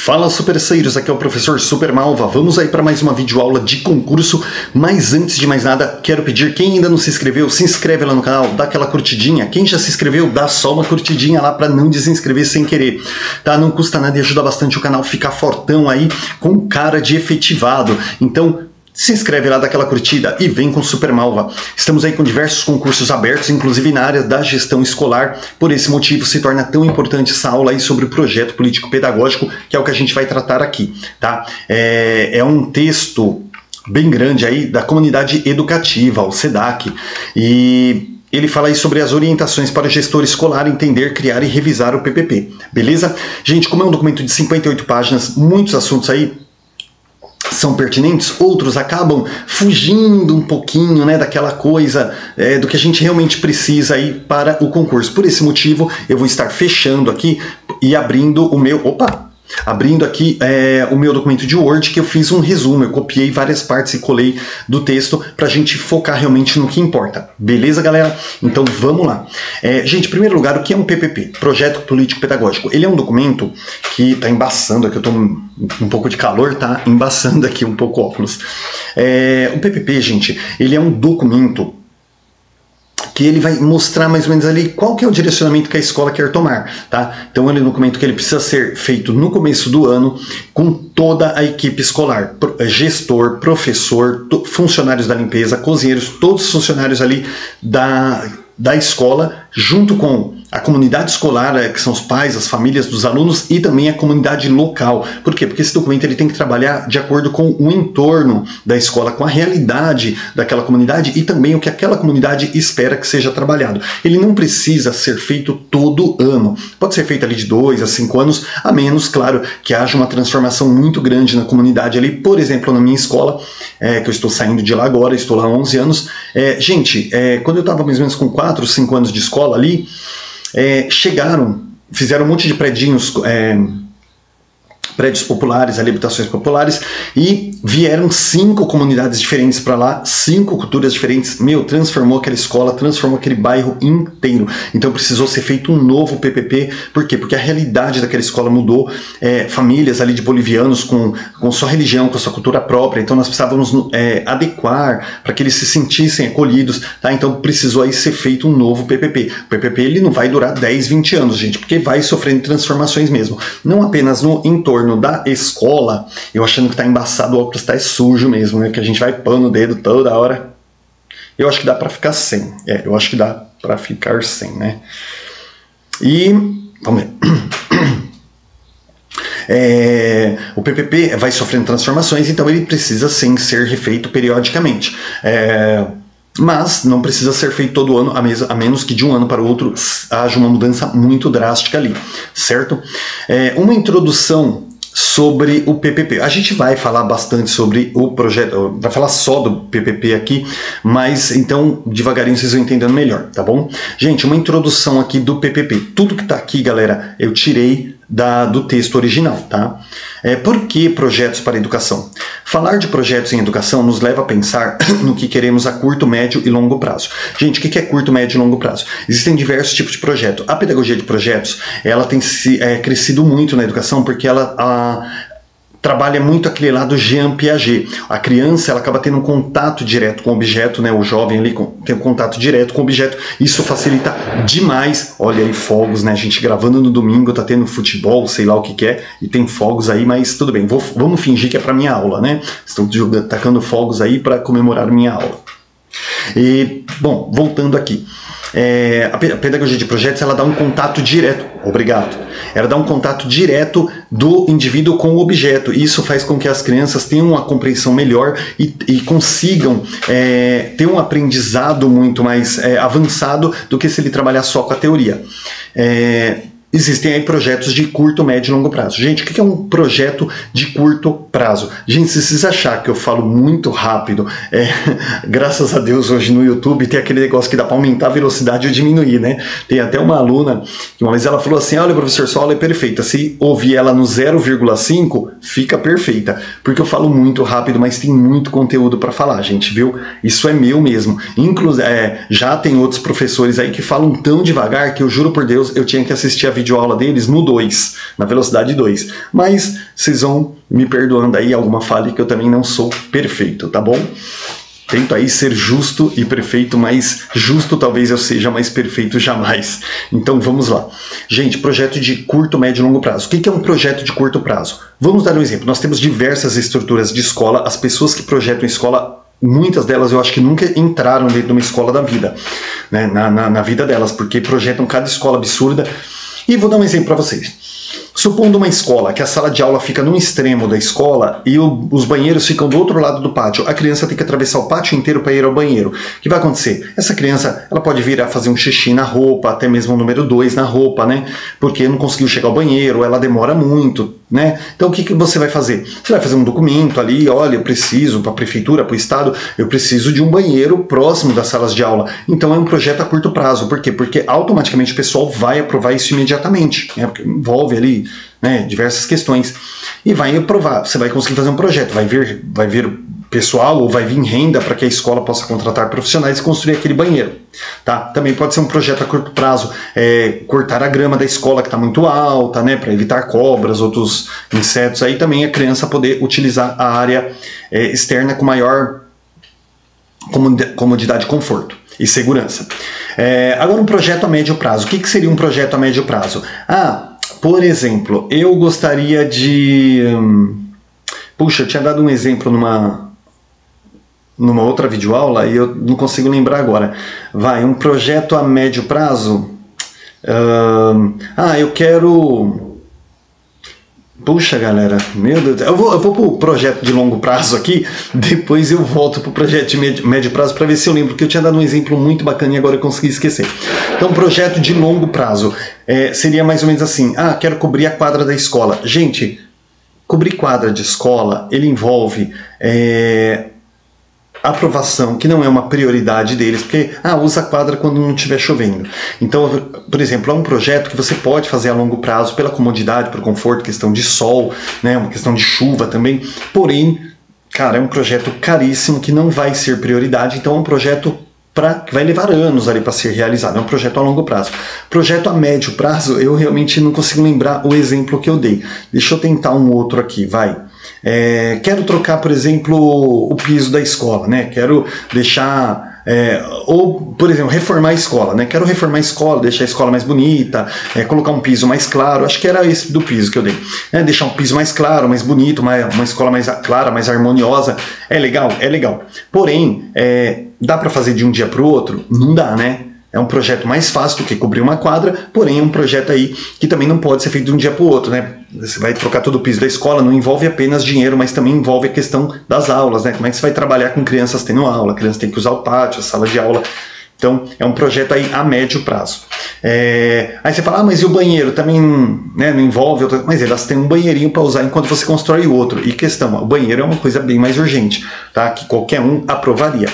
Fala superceiros, aqui é o professor Super Malva. Vamos aí para mais uma videoaula de concurso, mas antes de mais nada, quero pedir, quem ainda não se inscreveu, se inscreve lá no canal, dá aquela curtidinha. Quem já se inscreveu, dá só uma curtidinha lá para não desinscrever sem querer, tá? Não custa nada e ajuda bastante o canal a ficar fortão aí, com cara de efetivado. Então, se inscreve lá, dá aquela curtida e vem com Super Malva. Estamos aí com diversos concursos abertos, inclusive na área da gestão escolar. Por esse motivo se torna tão importante essa aula aí sobre o projeto político-pedagógico, que é o que a gente vai tratar aqui, tá? É um texto bem grande aí da comunidade educativa, o SEDAC, e ele fala aí sobre as orientações para o gestor escolar entender, criar e revisar o PPP, beleza? Gente, como é um documento de 58 páginas, muitos assuntos aí são pertinentes, outros acabam fugindo um pouquinho, né, daquela coisa do que a gente realmente precisa aí para o concurso. Por esse motivo, eu vou estar fechando aqui e abrindo o meu... Abrindo aqui o meu documento de Word, que eu fiz um resumo, eu copiei várias partes e colei do texto para a gente focar realmente no que importa. Beleza, galera? Então vamos lá. Gente, em primeiro lugar, o que é um PPP? Projeto Político Pedagógico. Ele é um documento que tá embaçando aqui, eu tô um pouco de calor, tá embaçando aqui um pouco o óculos. O PPP, gente, ele é um documento que ele vai mostrar mais ou menos ali qual que é o direcionamento que a escola quer tomar, tá? Então ele é um documento que ele precisa ser feito no começo do ano com toda a equipe escolar, gestor, professor, funcionários da limpeza, cozinheiros, todos os funcionários ali da escola, junto com a comunidade escolar, que são os pais, as famílias dos alunos e também a comunidade local. Por quê? Porque esse documento ele tem que trabalhar de acordo com o entorno da escola, com a realidade daquela comunidade e também o que aquela comunidade espera que seja trabalhado. Ele não precisa ser feito todo ano. Pode ser feito ali de 2 a 5 anos, a menos, claro, que haja uma transformação muito grande na comunidade ali. Por exemplo, na minha escola, que eu estou saindo de lá agora, estou lá há 11 anos. Gente, quando eu estava mais ou menos com 4 ou 5 anos de escola ali, fizeram um monte de prédios populares, ali, habitações populares, e vieram 5 comunidades diferentes para lá, 5 culturas diferentes. Transformou aquela escola, transformou aquele bairro inteiro. Então precisou ser feito um novo PPP. Por quê? Porque a realidade daquela escola mudou. Famílias ali de bolivianos com sua religião, com sua cultura própria. Então nós precisávamos adequar para que eles se sentissem acolhidos, tá? Então precisou aí ser feito um novo PPP. O PPP ele não vai durar 10, 20 anos, gente, porque vai sofrendo transformações mesmo. Não apenas no entorno da escola. Eu achando que tá embaçado, o óculos tá sujo mesmo, né? Que a gente vai pôr no dedo toda hora. Eu acho que dá pra ficar sem. Eu acho que dá pra ficar sem, né? E vamos ver. O PPP vai sofrendo transformações, então ele precisa sim ser refeito periodicamente. Mas não precisa ser feito todo ano, a menos que de um ano para o outro haja uma mudança muito drástica ali, certo? Uma introdução sobre o PPP. A gente vai falar bastante sobre o projeto, vai falar só do PPP aqui, mas então devagarinho vocês vão entendendo melhor, tá bom? Gente, uma introdução aqui do PPP. Tudo que tá aqui, galera, eu tirei do texto original, tá? Por que projetos para educação? Falar de projetos em educação nos leva a pensar no que queremos a curto, médio e longo prazo. Gente, o que é curto, médio e longo prazo? Existem diversos tipos de projeto. A pedagogia de projetos, ela tem crescido muito na educação porque ela trabalha muito aquele lado Jean Piaget. A criança ela acaba tendo um contato direto com o objeto, né? O jovem ali tem um contato direto com o objeto. Isso facilita demais. Olha aí fogos, né? A gente gravando no domingo, tá tendo futebol, sei lá o que é, e tem fogos aí, mas tudo bem. Vamos fingir que é para minha aula, né? Estão tacando fogos aí para comemorar minha aula. E, bom, voltando aqui. A pedagogia de projetos ela dá um contato direto, obrigado, ela dá um contato direto do indivíduo com o objeto, e isso faz com que as crianças tenham uma compreensão melhor e consigam ter um aprendizado muito mais avançado do que se ele trabalhar só com a teoria. Existem aí projetos de curto, médio e longo prazo. Gente, o que é um projeto de curto prazo? Gente, se vocês acharem que eu falo muito rápido, graças a Deus hoje no YouTube tem aquele negócio que dá para aumentar a velocidade ou diminuir, né? Tem até uma aluna que uma vez ela falou assim, olha professor, sua aula é perfeita. Se ouvir ela no 0,5, fica perfeita. Porque eu falo muito rápido, mas tem muito conteúdo para falar, gente, viu? Isso é meu mesmo. Inclusive, já tem outros professores aí que falam tão devagar que eu juro por Deus, eu tinha que assistir a vídeo videoaula deles no 2, na velocidade 2. Mas vocês vão me perdoando aí alguma falha, que eu também não sou perfeito, tá bom? Tento aí ser justo e perfeito, mas justo talvez eu seja, mas perfeito jamais. Então vamos lá. Gente, projeto de curto, médio e longo prazo. O que é um projeto de curto prazo? Vamos dar um exemplo. Nós temos diversas estruturas de escola. As pessoas que projetam escola, muitas delas eu acho que nunca entraram dentro de uma escola da vida, né? na vida delas, porque projetam cada escola absurda. E vou dar um exemplo para vocês. Supondo uma escola, que a sala de aula fica num extremo da escola e os banheiros ficam do outro lado do pátio, a criança tem que atravessar o pátio inteiro para ir ao banheiro. O que vai acontecer? Essa criança ela pode vir a fazer um xixi na roupa, até mesmo o número 2 na roupa, né? Porque não conseguiu chegar ao banheiro, ela demora muito, né? Então o que você vai fazer? Você vai fazer um documento ali, olha, eu preciso, para a prefeitura, para o estado, eu preciso de um banheiro próximo das salas de aula. Então é um projeto a curto prazo. Por quê? Porque automaticamente o pessoal vai aprovar isso imediatamente, né? Porque envolve ali, né, diversas questões, e vai aprovar. Você vai conseguir fazer um projeto, vai vir pessoal ou vai vir renda para que a escola possa contratar profissionais e construir aquele banheiro, tá? Também pode ser um projeto a curto prazo, cortar a grama da escola que está muito alta, né, para evitar cobras, outros insetos, aí também a criança poder utilizar a área externa com maior comodidade, conforto e segurança. Agora um projeto a médio prazo. O que seria um projeto a médio prazo? Por exemplo, eu gostaria de... Puxa, eu tinha dado um exemplo numa outra videoaula e eu não consigo lembrar agora. Um projeto a médio prazo... eu quero... Puxa, galera, meu Deus, eu vou para o projeto de longo prazo aqui, depois eu volto para o projeto de médio prazo para ver se eu lembro, porque eu tinha dado um exemplo muito bacana e agora eu consegui esquecer. Então, projeto de longo prazo seria mais ou menos assim, quero cobrir a quadra da escola. Gente, cobrir quadra de escola, ele envolve aprovação, que não é uma prioridade deles, porque usa a quadra quando não estiver chovendo. Então, por exemplo, é um projeto que você pode fazer a longo prazo pela comodidade, pelo conforto, questão de sol, né, uma questão de chuva também, porém, cara, é um projeto caríssimo que não vai ser prioridade, então é um projeto que vai levar anos ali para ser realizado, é um projeto a longo prazo. Projeto a médio prazo, eu realmente não consigo lembrar o exemplo que eu dei. Deixa eu tentar um outro aqui, quero trocar, por exemplo, o piso da escola, né? Quero deixar... ou, por exemplo, reformar a escola, né? Quero reformar a escola, deixar a escola mais bonita, colocar um piso mais claro, acho que era esse do piso que eu dei. Deixar um piso mais claro, mais bonito, uma escola mais clara, mais harmoniosa. É legal? É legal. Porém, dá para fazer de um dia para o outro? Não dá, né? É um projeto mais fácil do que cobrir uma quadra, porém é um projeto aí que também não pode ser feito de um dia para o outro, né? Você vai trocar todo o piso da escola, não envolve apenas dinheiro, mas também envolve a questão das aulas, né? Como é que você vai trabalhar com crianças tendo aula? A criança tem que usar o pátio, a sala de aula. Então, é um projeto aí a médio prazo. Aí você fala, mas e o banheiro? Também, né, não envolve? Mas elas têm um banheirinho para usar enquanto você constrói o outro. E questão, o banheiro é uma coisa bem mais urgente, tá? Que qualquer um aprovaria.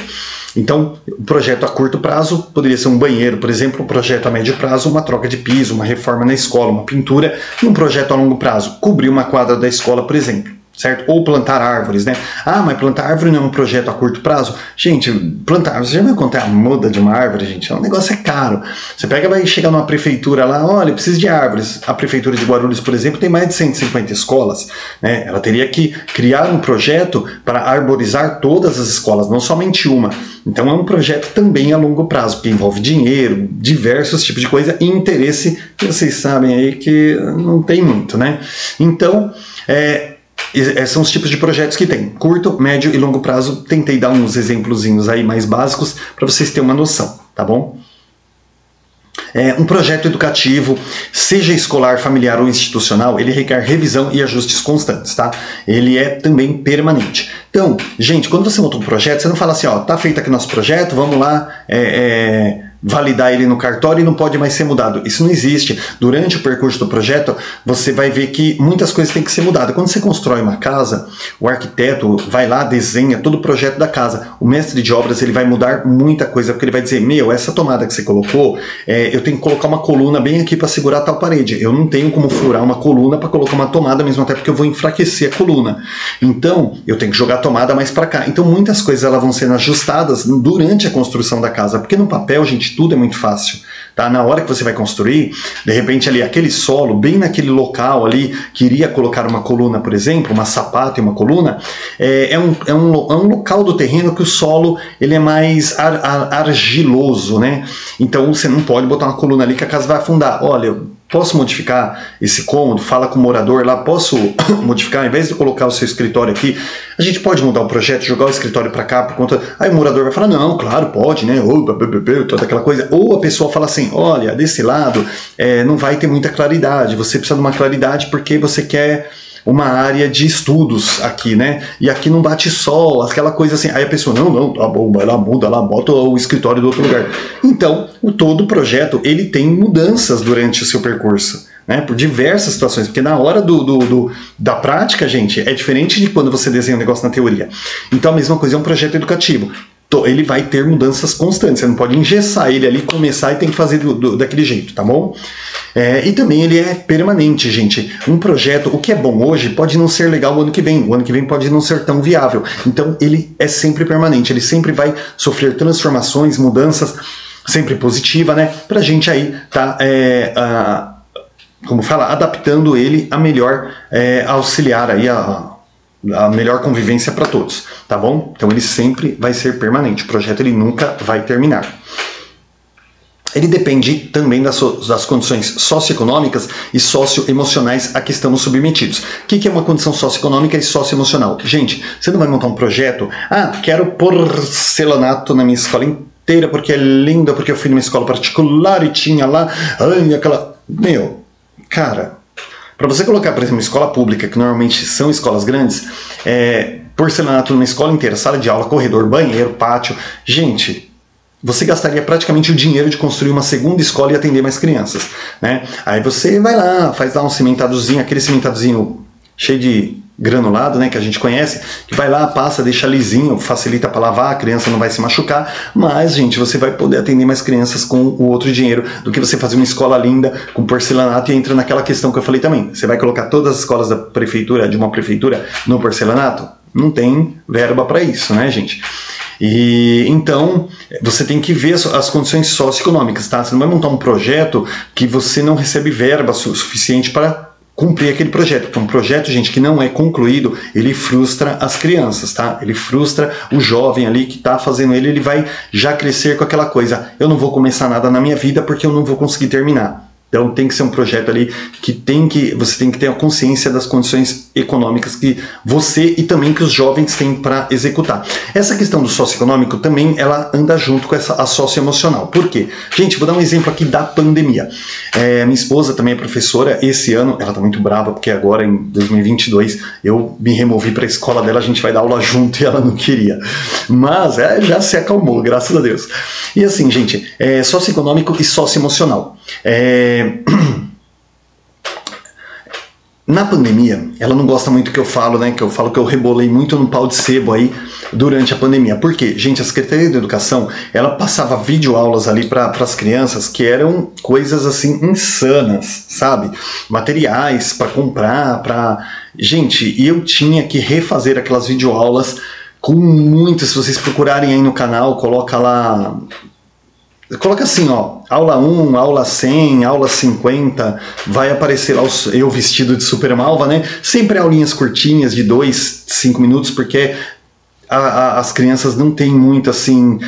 Então, o projeto a curto prazo poderia ser um banheiro, por exemplo. Um projeto a médio prazo, uma troca de piso, uma reforma na escola, uma pintura. E um projeto a longo prazo, cobrir uma quadra da escola, por exemplo. Certo? Ou plantar árvores, né? Mas plantar árvore não é um projeto a curto prazo? Gente, plantar árvore, você já viu quanto é a muda de uma árvore, gente? O negócio é caro. Você vai chegar numa prefeitura lá, olha, precisa de árvores. A prefeitura de Guarulhos, por exemplo, tem mais de 150 escolas, né? Ela teria que criar um projeto para arborizar todas as escolas, não somente uma. Então é um projeto também a longo prazo, que envolve dinheiro, diversos tipos de coisa e interesse, que vocês sabem aí que não tem muito, né? Então, são os tipos de projetos que tem, curto, médio e longo prazo. Tentei dar uns exemplozinhos aí mais básicos para vocês terem uma noção, tá bom? Um projeto educativo, seja escolar, familiar ou institucional, ele requer revisão e ajustes constantes, tá? Ele é também permanente. Então, gente, quando você monta um projeto, você não fala assim, tá feito aqui nosso projeto, vamos lá, validar ele no cartório e não pode mais ser mudado. Isso não existe. Durante o percurso do projeto, você vai ver que muitas coisas têm que ser mudadas. Quando você constrói uma casa, o arquiteto vai lá, desenha todo o projeto da casa. O mestre de obras, ele vai mudar muita coisa, porque ele vai dizer, essa tomada que você colocou, eu tenho que colocar uma coluna bem aqui para segurar tal parede. Eu não tenho como furar uma coluna para colocar uma tomada, mesmo até porque eu vou enfraquecer a coluna. Então, eu tenho que jogar a tomada mais para cá. Então, muitas coisas elas vão sendo ajustadas durante a construção da casa, porque no papel, gente, gente, tudo é muito fácil. Tá? Na hora que você vai construir, de repente ali aquele solo, bem naquele local ali, que iria colocar uma coluna, por exemplo, uma sapata e uma coluna, é um local do terreno que o solo ele é mais argiloso, né? Então você não pode botar uma coluna ali que a casa vai afundar. Olha, posso modificar esse cômodo? Fala com o morador lá, posso modificar? Ao invés de colocar o seu escritório aqui, a gente pode mudar o projeto, jogar o escritório para cá por conta... Aí o morador vai falar, não, claro, pode, né? Toda aquela coisa. Ou a pessoa fala assim, olha, desse lado não vai ter muita claridade, você precisa de uma claridade porque você quer uma área de estudos aqui, né? E aqui não bate sol, aquela coisa assim. Aí a pessoa, não, tá bom, vai lá, muda lá, bota o escritório do outro lugar. Então, todo projeto, ele tem mudanças durante o seu percurso, né? Por diversas situações, porque na hora da prática, gente, é diferente de quando você desenha um negócio na teoria. Então, a mesma coisa é um projeto educativo. Ele vai ter mudanças constantes, você não pode engessar ele ali, começar e tem que fazer daquele jeito, tá bom? E também ele é permanente, gente. Um projeto, o que é bom hoje, pode não ser legal o ano que vem pode não ser tão viável. Então ele é sempre permanente, ele sempre vai sofrer transformações, mudanças, sempre positiva, né? Pra gente aí tá, como fala, adaptando ele a melhor auxiliar aí a melhor convivência para todos, tá bom? Então ele sempre vai ser permanente, o projeto ele nunca vai terminar. Ele depende também das condições socioeconômicas e socioemocionais a que estamos submetidos. O que é uma condição socioeconômica e socioemocional? Gente, você não vai montar um projeto, quero porcelanato na minha escola inteira porque é linda, porque eu fui numa escola particular e tinha lá, aquela... Cara... Para você colocar, por exemplo, uma escola pública, que normalmente são escolas grandes, porcelanato numa escola inteira, sala de aula, corredor, banheiro, pátio, gente, você gastaria praticamente o dinheiro de construir uma segunda escola e atender mais crianças, né? Aí você vai lá, faz lá um cimentadozinho, aquele cimentadozinho cheio de granulado, né, que a gente conhece, que vai lá, passa, deixa lisinho, facilita para lavar, a criança não vai se machucar, mas, gente, você vai poder atender mais crianças com o outro dinheiro do que você fazer uma escola linda com porcelanato e entra naquela questão que eu falei também. Você vai colocar todas as escolas da prefeitura, de uma prefeitura, no porcelanato? Não tem verba para isso, né, gente? E então você tem que ver as condições socioeconômicas, tá? Você não vai montar um projeto que você não recebe verba suficiente para cumprir aquele projeto. Porque um projeto, gente, que não é concluído, ele frustra as crianças, tá? Ele frustra o jovem ali que tá fazendo ele vai já crescer com aquela coisa, eu não vou começar nada na minha vida porque eu não vou conseguir terminar. Então tem que ser um projeto ali que você tem que ter a consciência das condições econômicas que você e também que os jovens têm para executar. Essa questão do socioeconômico também ela anda junto com a socioemocional. Por quê? Gente, vou dar um exemplo aqui da pandemia. Minha esposa também é professora, esse ano ela tá muito brava porque agora em 2022 eu me removi para a escola dela, a gente vai dar aula junto e ela não queria. Mas já se acalmou, graças a Deus. E assim, gente, socioeconômico e socioemocional. Na pandemia, ela não gosta muito que eu falo, né? Que eu falo que eu rebolei muito no pau de sebo aí durante a pandemia. Por quê? Gente, a Secretaria de Educação, ela passava videoaulas ali para as crianças que eram coisas assim insanas, sabe? Materiais para comprar, Gente, e eu tinha que refazer aquelas videoaulas com muitas, se vocês procurarem aí no canal, coloca lá... Coloca assim, ó, aula 1, aula 100, aula 50, vai aparecer lá eu vestido de Super Malva, né? Sempre aulinhas curtinhas de 2, 5 minutos, porque as crianças não têm muito, assim,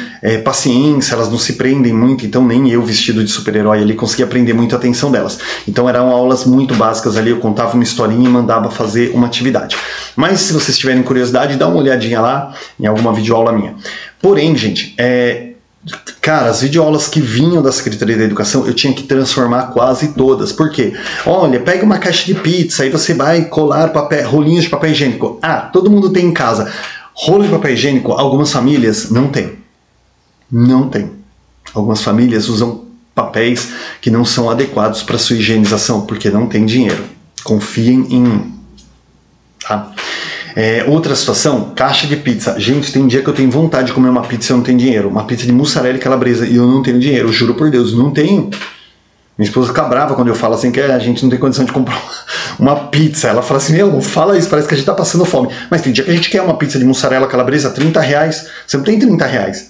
paciência, elas não se prendem muito, então nem eu vestido de super-herói ali conseguia prender muito a atenção delas. Então eram aulas muito básicas ali, eu contava uma historinha e mandava fazer uma atividade. Mas se vocês tiverem curiosidade, dá uma olhadinha lá em alguma videoaula minha. Porém, gente, cara, as videoaulas que vinham da Secretaria da Educação, eu tinha que transformar quase todas. Por quê? Olha, pega uma caixa de pizza, aí você vai colar rolinhos de papel higiênico. Todo mundo tem em casa. Rolo de papel higiênico, algumas famílias não tem. Não tem. Algumas famílias usam papéis que não são adequados para sua higienização, porque não tem dinheiro. Confiem em mim. Tá? Outra situação, caixa de pizza. Gente, tem dia que eu tenho vontade de comer uma pizza e eu não tenho dinheiro. Uma pizza de mussarela e calabresa e eu não tenho dinheiro. Eu juro por Deus, não tenho. Minha esposa fica brava quando eu falo assim que a gente não tem condição de comprar uma pizza. Ela fala assim, não fala isso, parece que a gente tá passando fome. Mas tem dia que a gente quer uma pizza de mussarela calabresa, R$30. Você não tem R$30.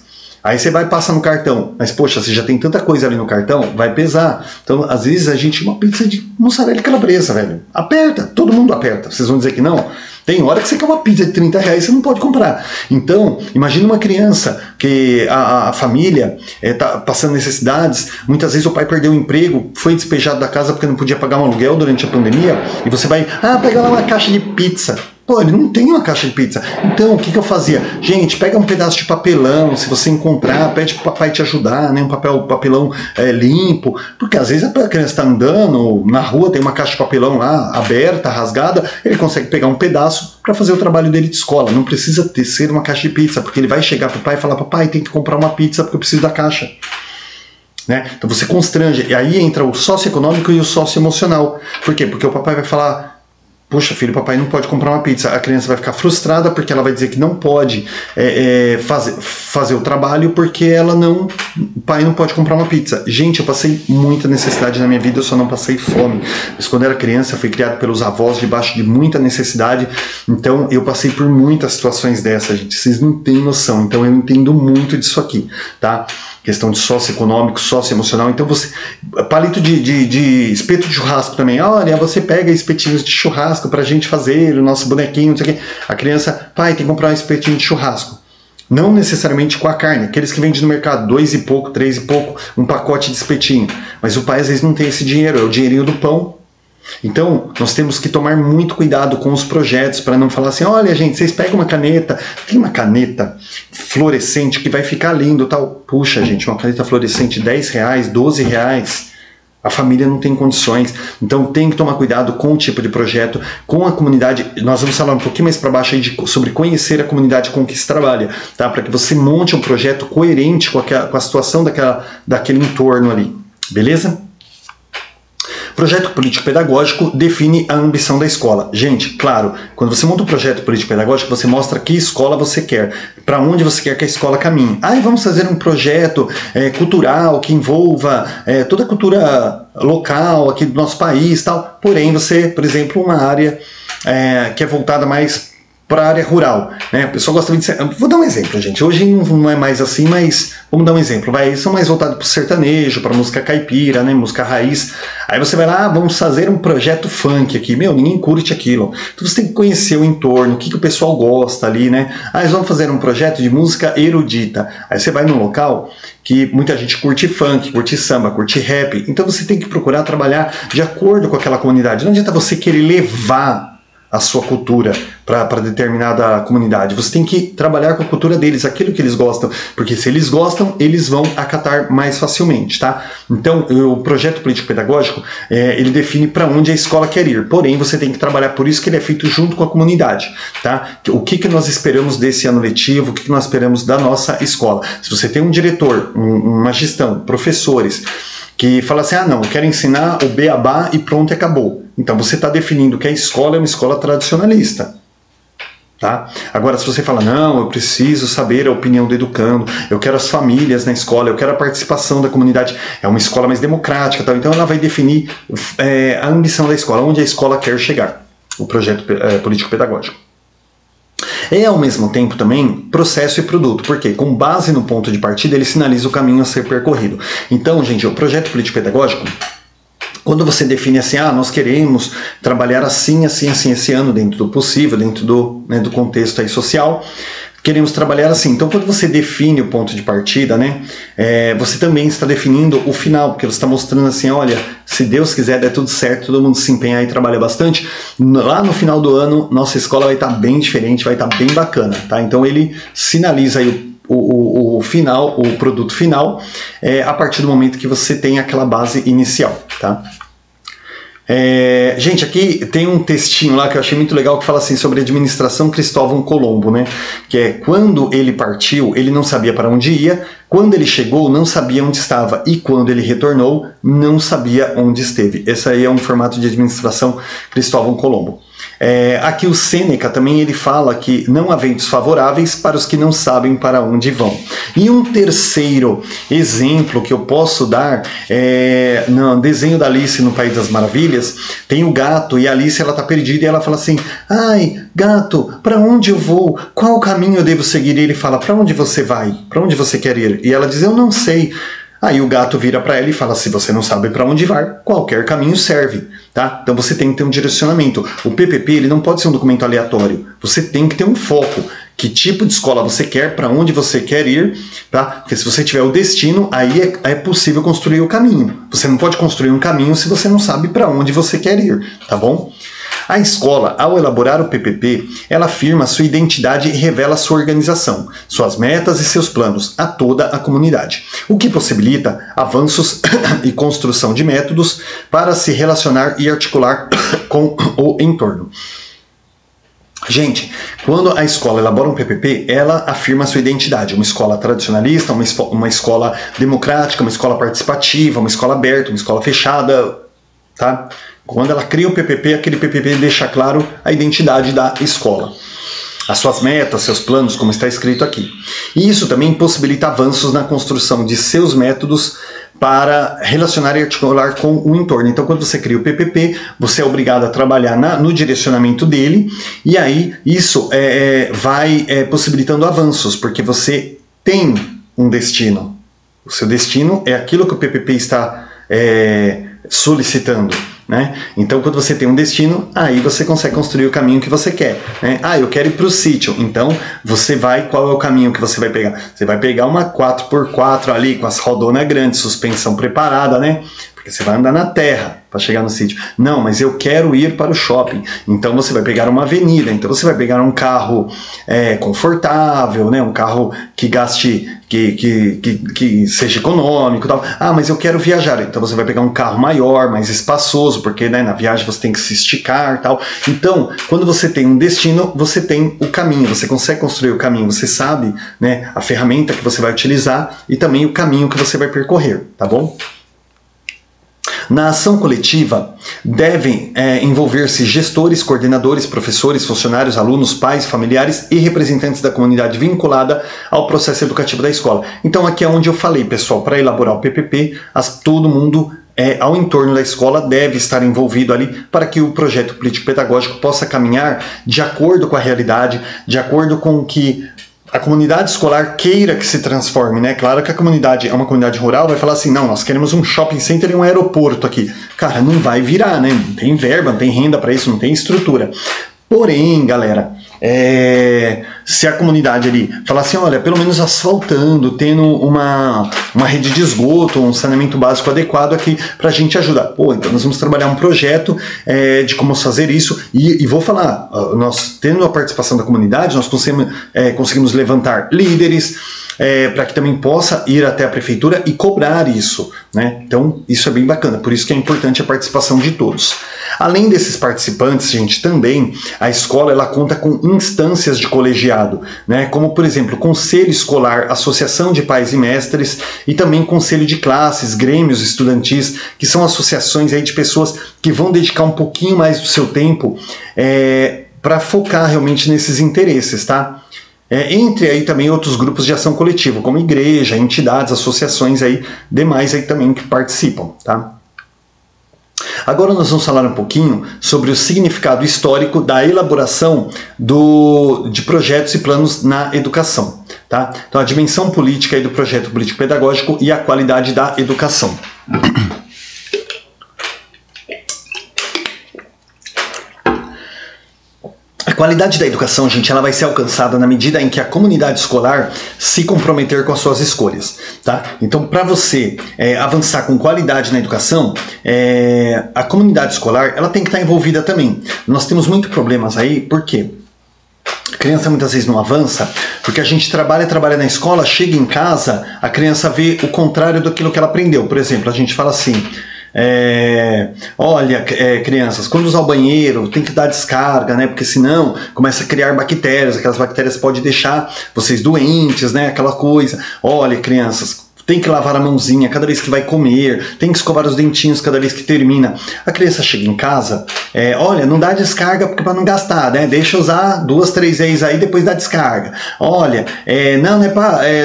Aí você vai passar no cartão, mas poxa, você já tem tanta coisa ali no cartão, vai pesar. Então, às vezes a gente, uma pizza de mussarela e calabresa, velho, aperta, todo mundo aperta. Vocês vão dizer que não? Tem hora que você quer uma pizza de 30 reais e você não pode comprar. Então, imagine uma criança que a família está passando necessidades, muitas vezes o pai perdeu o emprego, foi despejado da casa porque não podia pagar um aluguel durante a pandemia, e você vai, pega lá uma caixa de pizza. Pô, ele não tem uma caixa de pizza. Então, o que eu fazia? Gente, pega um pedaço de papelão, se você encontrar, pede pro papai te ajudar, né? Um papelão limpo. Porque às vezes a criança está andando na rua, tem uma caixa de papelão lá, aberta, rasgada, ele consegue pegar um pedaço para fazer o trabalho dele de escola. Não precisa ser uma caixa de pizza, porque ele vai chegar pro pai e falar, papai, tem que comprar uma pizza porque eu preciso da caixa. Né? Então você constrange. E aí entra o socioeconômico e o socioemocional. Por quê? Porque o papai vai falar, puxa, filho, papai não pode comprar uma pizza. A criança vai ficar frustrada porque ela vai dizer que não pode fazer o trabalho porque o pai não pode comprar uma pizza. Gente, eu passei muita necessidade na minha vida, eu só não passei fome. Mas quando eu era criança, eu fui criado pelos avós debaixo de muita necessidade. Então eu passei por muitas situações dessas, gente. Vocês não têm noção. Então eu entendo muito disso aqui, tá? Questão de socioeconômico, socioemocional. Então você... Palito de espeto de churrasco também. Olha, você pega espetinhos de churrasco pra gente fazer o nosso bonequinho, não sei o quê. A criança, pai, tem que comprar um espetinho de churrasco. Não necessariamente com a carne. Aqueles que vendem no mercado, 2 e pouco, 3 e pouco, um pacote de espetinho. Mas o pai às vezes não tem esse dinheiro, é o dinheirinho do pão. Então, nós temos que tomar muito cuidado com os projetos para não falar assim, olha gente, vocês pegam uma caneta, tem uma caneta fluorescente que vai ficar lindo, tal. Puxa gente, uma caneta fluorescente 10 reais, 12 reais, a família não tem condições. Então tem que tomar cuidado com o tipo de projeto, com a comunidade. Nós vamos falar um pouquinho mais para baixo aí sobre conhecer a comunidade com que se trabalha, tá? Para que você monte um projeto coerente com a situação daquele entorno ali, beleza? Projeto político-pedagógico define a ambição da escola. Gente, claro, quando você monta um projeto político-pedagógico, você mostra que escola você quer, para onde você quer que a escola caminhe. Vamos fazer um projeto cultural que envolva toda a cultura local aqui do nosso país, tal. Porém, você, por exemplo, uma área que é voltada mais para a área rural, né? O pessoal gosta de... Vou dar um exemplo, gente. Hoje não é mais assim, mas vamos dar um exemplo. São mais voltados para o sertanejo, para música caipira, né? Música raiz. Aí você vai lá, vamos fazer um projeto funk aqui. Meu, ninguém curte aquilo. Então você tem que conhecer o entorno, o que o pessoal gosta ali, né? Eles vão fazer um projeto de música erudita. Aí você vai num local que muita gente curte funk, curte samba, curte rap. Então você tem que procurar trabalhar de acordo com aquela comunidade. Não adianta você querer levar a sua cultura para determinada comunidade. Você tem que trabalhar com a cultura deles, aquilo que eles gostam, porque se eles gostam, eles vão acatar mais facilmente, tá? Então, o projeto político-pedagógico, ele define para onde a escola quer ir, porém, você tem que trabalhar, por isso que ele é feito junto com a comunidade, tá? O que nós esperamos desse ano letivo, o que nós esperamos da nossa escola? Se você tem um diretor, uma gestão, professores, que fala assim, não, eu quero ensinar o beabá e pronto, acabou. Então você está definindo que a escola é uma escola tradicionalista. Tá? Agora, se você fala, não, eu preciso saber a opinião do educando, eu quero as famílias na escola, eu quero a participação da comunidade, é uma escola mais democrática, tá? Então ela vai definir a ambição da escola, onde a escola quer chegar, o projeto político-pedagógico. Ao mesmo tempo também processo e produto, porque com base no ponto de partida ele sinaliza o caminho a ser percorrido. Então, gente, o projeto político-pedagógico, quando você define assim, nós queremos trabalhar assim, assim, assim, esse ano, dentro do possível, dentro do contexto aí social, queremos trabalhar assim. Então, quando você define o ponto de partida, né, você também está definindo o final, porque você está mostrando assim, olha, se Deus quiser, der tudo certo, todo mundo se empenhar e trabalha bastante, lá no final do ano, nossa escola vai estar bem diferente, vai estar bem bacana, tá? Então, ele sinaliza aí o final, o produto final, a partir do momento que você tem aquela base inicial, tá? Gente, aqui tem um textinho lá que eu achei muito legal que fala assim sobre a administração Cristóvão Colombo, né? Que é quando ele partiu, ele não sabia para onde ia, quando ele chegou, não sabia onde estava, e quando ele retornou, não sabia onde esteve. Esse aí é um formato de administração Cristóvão Colombo. Aqui o Sêneca também ele fala que não há ventos favoráveis para os que não sabem para onde vão. E um terceiro exemplo que eu posso dar no desenho da Alice no País das Maravilhas, tem o gato e a Alice ela está perdida e ela fala assim: ai, gato, para onde eu vou? Qual caminho eu devo seguir? E ele fala: para onde você vai? Para onde você quer ir? E ela diz: eu não sei. Aí o gato vira para ela e fala: se você não sabe para onde vai, qualquer caminho serve, tá? Então você tem que ter um direcionamento. O PPP ele não pode ser um documento aleatório. Você tem que ter um foco. Que tipo de escola você quer, para onde você quer ir, tá? Porque se você tiver o destino, aí é possível construir o caminho. Você não pode construir um caminho se você não sabe para onde você quer ir, tá bom? A escola, ao elaborar o PPP, ela afirma sua identidade e revela sua organização, suas metas e seus planos a toda a comunidade, o que possibilita avanços e construção de métodos para se relacionar e articular com o entorno. Gente, quando a escola elabora um PPP, ela afirma sua identidade. Uma escola tradicionalista, uma escola democrática, uma escola participativa, uma escola aberta, uma escola fechada, tá? Quando ela cria o PPP, aquele PPP deixa claro a identidade da escola, as suas metas, seus planos, como está escrito aqui. E isso também possibilita avanços na construção de seus métodos para relacionar e articular com o entorno. Então, quando você cria o PPP, você é obrigado a trabalhar no direcionamento dele, e aí isso vai possibilitando avanços, porque você tem um destino. O seu destino é aquilo que o PPP está solicitando. Né? Então, quando você tem um destino, aí você consegue construir o caminho que você quer. Né? Ah, eu quero ir para o sítio. Então, você vai. Qual é o caminho que você vai pegar? Você vai pegar uma 4x4 ali com as rodonas grandes, suspensão preparada, né? Porque você vai andar na terra para chegar no sítio. Não, mas eu quero ir para o shopping. Então você vai pegar uma avenida. Então você vai pegar um carro confortável, né? Um carro que gaste, que seja econômico, tal. Ah, mas eu quero viajar. Então você vai pegar um carro maior, mais espaçoso, porque né, na viagem você tem que se esticar, tal. Então, quando você tem um destino, você tem o caminho. Você consegue construir o caminho. Você sabe, né, a ferramenta que você vai utilizar e também o caminho que você vai percorrer, tá bom? Na ação coletiva, devem envolver-se gestores, coordenadores, professores, funcionários, alunos, pais, familiares e representantes da comunidade vinculada ao processo educativo da escola. Então aqui é onde eu falei, pessoal, para elaborar o PPP, todo mundo ao entorno da escola deve estar envolvido ali para que o projeto político-pedagógico possa caminhar de acordo com a realidade, de acordo com o que a comunidade escolar queira que se transforme, né? Claro que a comunidade é uma comunidade rural, vai falar assim, não, nós queremos um shopping center e um aeroporto aqui. Cara, não vai virar, né? Não tem verba, não tem renda para isso, não tem estrutura. Porém, galera, se a comunidade ali falar assim, olha, pelo menos asfaltando, tendo uma rede de esgoto, um saneamento básico adequado aqui pra gente ajudar. Pô, então nós vamos trabalhar um projeto de como fazer isso e vou falar, nós tendo a participação da comunidade, nós conseguimos levantar líderes, para que também possa ir até a prefeitura e cobrar isso, né? Então isso é bem bacana, por isso que é importante a participação de todos. Além desses participantes, gente, também a escola ela conta com instâncias de colegiado, né? Como por exemplo, conselho escolar, associação de pais e mestres e também conselho de classes, grêmios estudantis, que são associações aí de pessoas que vão dedicar um pouquinho mais do seu tempo para focar realmente nesses interesses, tá? Entre aí também outros grupos de ação coletiva, como igreja, entidades, associações aí, demais aí também que participam, tá? Agora nós vamos falar um pouquinho sobre o significado histórico da elaboração de projetos e planos na educação, tá? Então a dimensão política aí do projeto político-pedagógico e a qualidade da educação. A qualidade da educação, gente, ela vai ser alcançada na medida em que a comunidade escolar se comprometer com as suas escolhas, tá? Então, para você avançar com qualidade na educação, a comunidade escolar, ela tem que estar envolvida também. Nós temos muitos problemas aí, por quê? A criança muitas vezes não avança, porque a gente trabalha na escola, chega em casa, a criança vê o contrário daquilo que ela aprendeu. Por exemplo, a gente fala assim... olha, crianças, quando usar o banheiro tem que dar descarga, né? Porque senão começa a criar bactérias, aquelas bactérias podem deixar vocês doentes, né? Aquela coisa. Olha, crianças, tem que lavar a mãozinha cada vez que vai comer, tem que escovar os dentinhos cada vez que termina. A criança chega em casa, olha, não dá descarga para não gastar, né? Deixa usar 2, 3 vezes aí, depois dá descarga. Olha,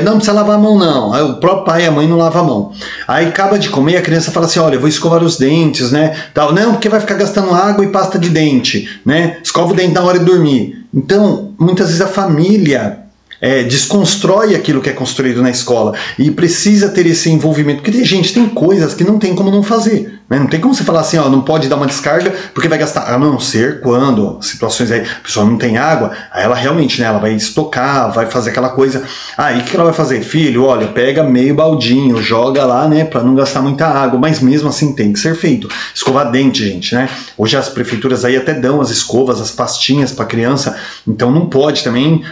não precisa lavar a mão não. Aí o próprio pai e a mãe não lavam a mão. Aí acaba de comer, a criança fala assim, olha, eu vou escovar os dentes, né? Tal. Não, porque vai ficar gastando água e pasta de dente, né? Escova o dente na hora de dormir. Então, muitas vezes a família desconstrói aquilo que é construído na escola e precisa ter esse envolvimento, porque tem coisas que não tem como não fazer, né? Não tem como você falar assim, ó, não pode dar uma descarga porque vai gastar, a não ser quando situações aí, a pessoa não tem água, aí ela realmente, né, ela vai estocar, vai fazer aquela coisa, aí o que ela vai fazer? Filho, olha, pega meio baldinho, joga lá, né, para não gastar muita água, mas mesmo assim tem que ser feito. Escovar dente, gente, né? Hoje as prefeituras aí até dão as escovas, as pastinhas para criança, então não pode também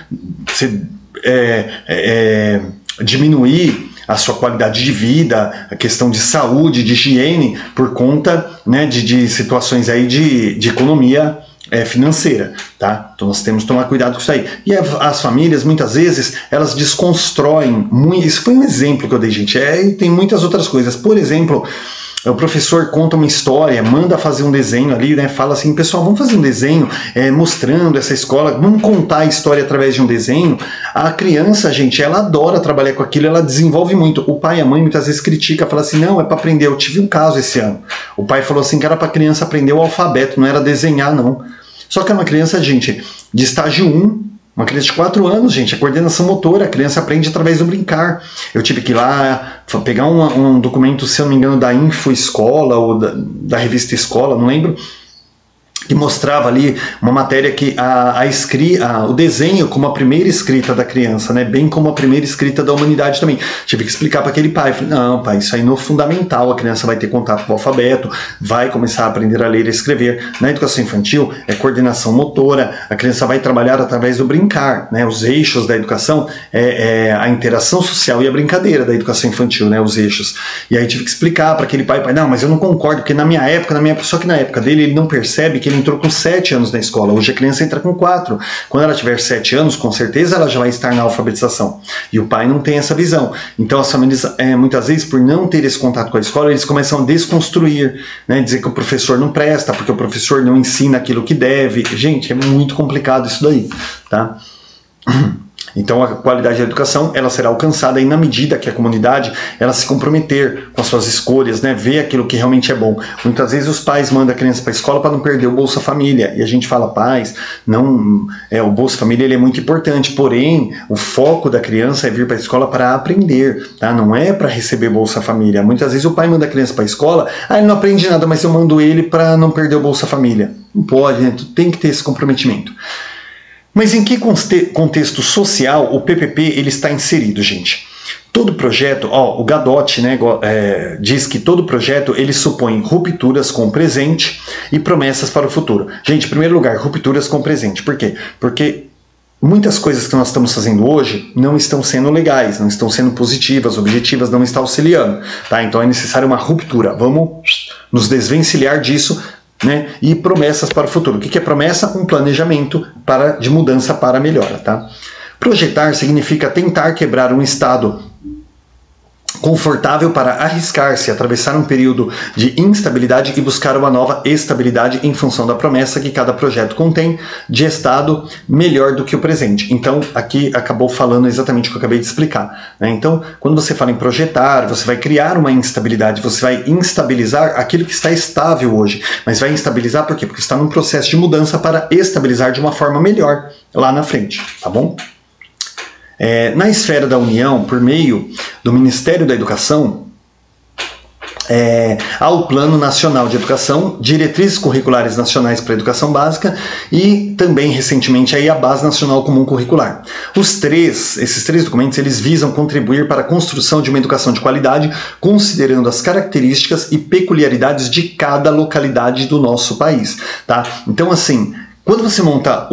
diminuir a sua qualidade de vida, a questão de saúde, de higiene, por conta, né, de situações aí de economia financeira, tá? Então nós temos que tomar cuidado com isso aí. E as famílias, muitas vezes, elas desconstroem muito. Isso foi um exemplo que eu dei, gente. E tem muitas outras coisas. Por exemplo, o professor conta uma história, manda fazer um desenho ali, né? Fala assim, pessoal, vamos fazer um desenho mostrando essa escola, vamos contar a história através de um desenho. A criança, gente, ela adora trabalhar com aquilo, ela desenvolve muito. O pai e a mãe muitas vezes critica, fala assim, não, é para aprender. Eu tive um caso esse ano. O pai falou assim que era para a criança aprender o alfabeto, não era desenhar, não. Só que é uma criança, gente, de estágio 1, uma criança de 4 anos, gente, a coordenação motora, a criança aprende através do brincar. Eu tive que ir lá pegar um documento, se eu não me engano, da Info Escola ou da revista Escola, não lembro, que mostrava ali uma matéria que o desenho como a primeira escrita da criança, né, bem como a primeira escrita da humanidade também. Tive que explicar para aquele pai, falei, não, pai, isso aí no fundamental, a criança vai ter contato com o alfabeto, vai começar a aprender a ler e escrever. Na educação infantil é coordenação motora, a criança vai trabalhar através do brincar, né, os eixos da educação a interação social e a brincadeira da educação infantil, né, os eixos. E aí tive que explicar para aquele pai, não, mas eu não concordo, porque na minha época, só que na época dele ele não percebe que ele entrou com 7 anos na escola, hoje a criança entra com 4. Quando ela tiver 7 anos, com certeza ela já vai estar na alfabetização. E o pai não tem essa visão. Então as famílias, muitas vezes, por não ter esse contato com a escola, eles começam a desconstruir, né, dizer que o professor não presta, porque o professor não ensina aquilo que deve. Gente, é muito complicado isso daí, tá? Então a qualidade da educação ela será alcançada aí na medida que a comunidade ela se comprometer com as suas escolhas, né, ver aquilo que realmente é bom. Muitas vezes os pais mandam a criança para a escola para não perder o Bolsa Família, e a gente fala, pais, não, o Bolsa Família ele é muito importante, porém o foco da criança é vir para a escola para aprender, tá? Não é para receber Bolsa Família. Muitas vezes o pai manda a criança para a escola, ele não aprende nada, mas eu mando ele para não perder o Bolsa Família. Não pode, né? Tu tem que ter esse comprometimento. Mas em que contexto social o PPP ele está inserido, gente? Todo projeto, o Gadot, né, diz que todo projeto ele supõe rupturas com o presente e promessas para o futuro. Gente, em primeiro lugar, rupturas com o presente. Por quê? Porque muitas coisas que nós estamos fazendo hoje não estão sendo legais, não estão sendo positivas, objetivas, não estão auxiliando. Tá? Então é necessária uma ruptura. Vamos nos desvencilhar disso, né? E promessas para o futuro. O que é promessa? Um planejamento de mudança para a melhora. Tá? Projetar significa tentar quebrar um estado confortável para arriscar-se, atravessar um período de instabilidade e buscar uma nova estabilidade em função da promessa que cada projeto contém de estado melhor do que o presente. Então, aqui acabou falando exatamente o que eu acabei de explicar, né? Então, quando você fala em projetar, você vai criar uma instabilidade, você vai instabilizar aquilo que está estável hoje. Mas vai instabilizar por quê? Porque está num processo de mudança para estabilizar de uma forma melhor lá na frente, tá bom? Na esfera da União, por meio do Ministério da Educação, há o Plano Nacional de Educação, Diretrizes Curriculares Nacionais para a Educação Básica e também, recentemente, aí, a Base Nacional Comum Curricular. Esses três documentos, eles visam contribuir para a construção de uma educação de qualidade, considerando as características e peculiaridades de cada localidade do nosso país. Tá? Então, assim, quando você monta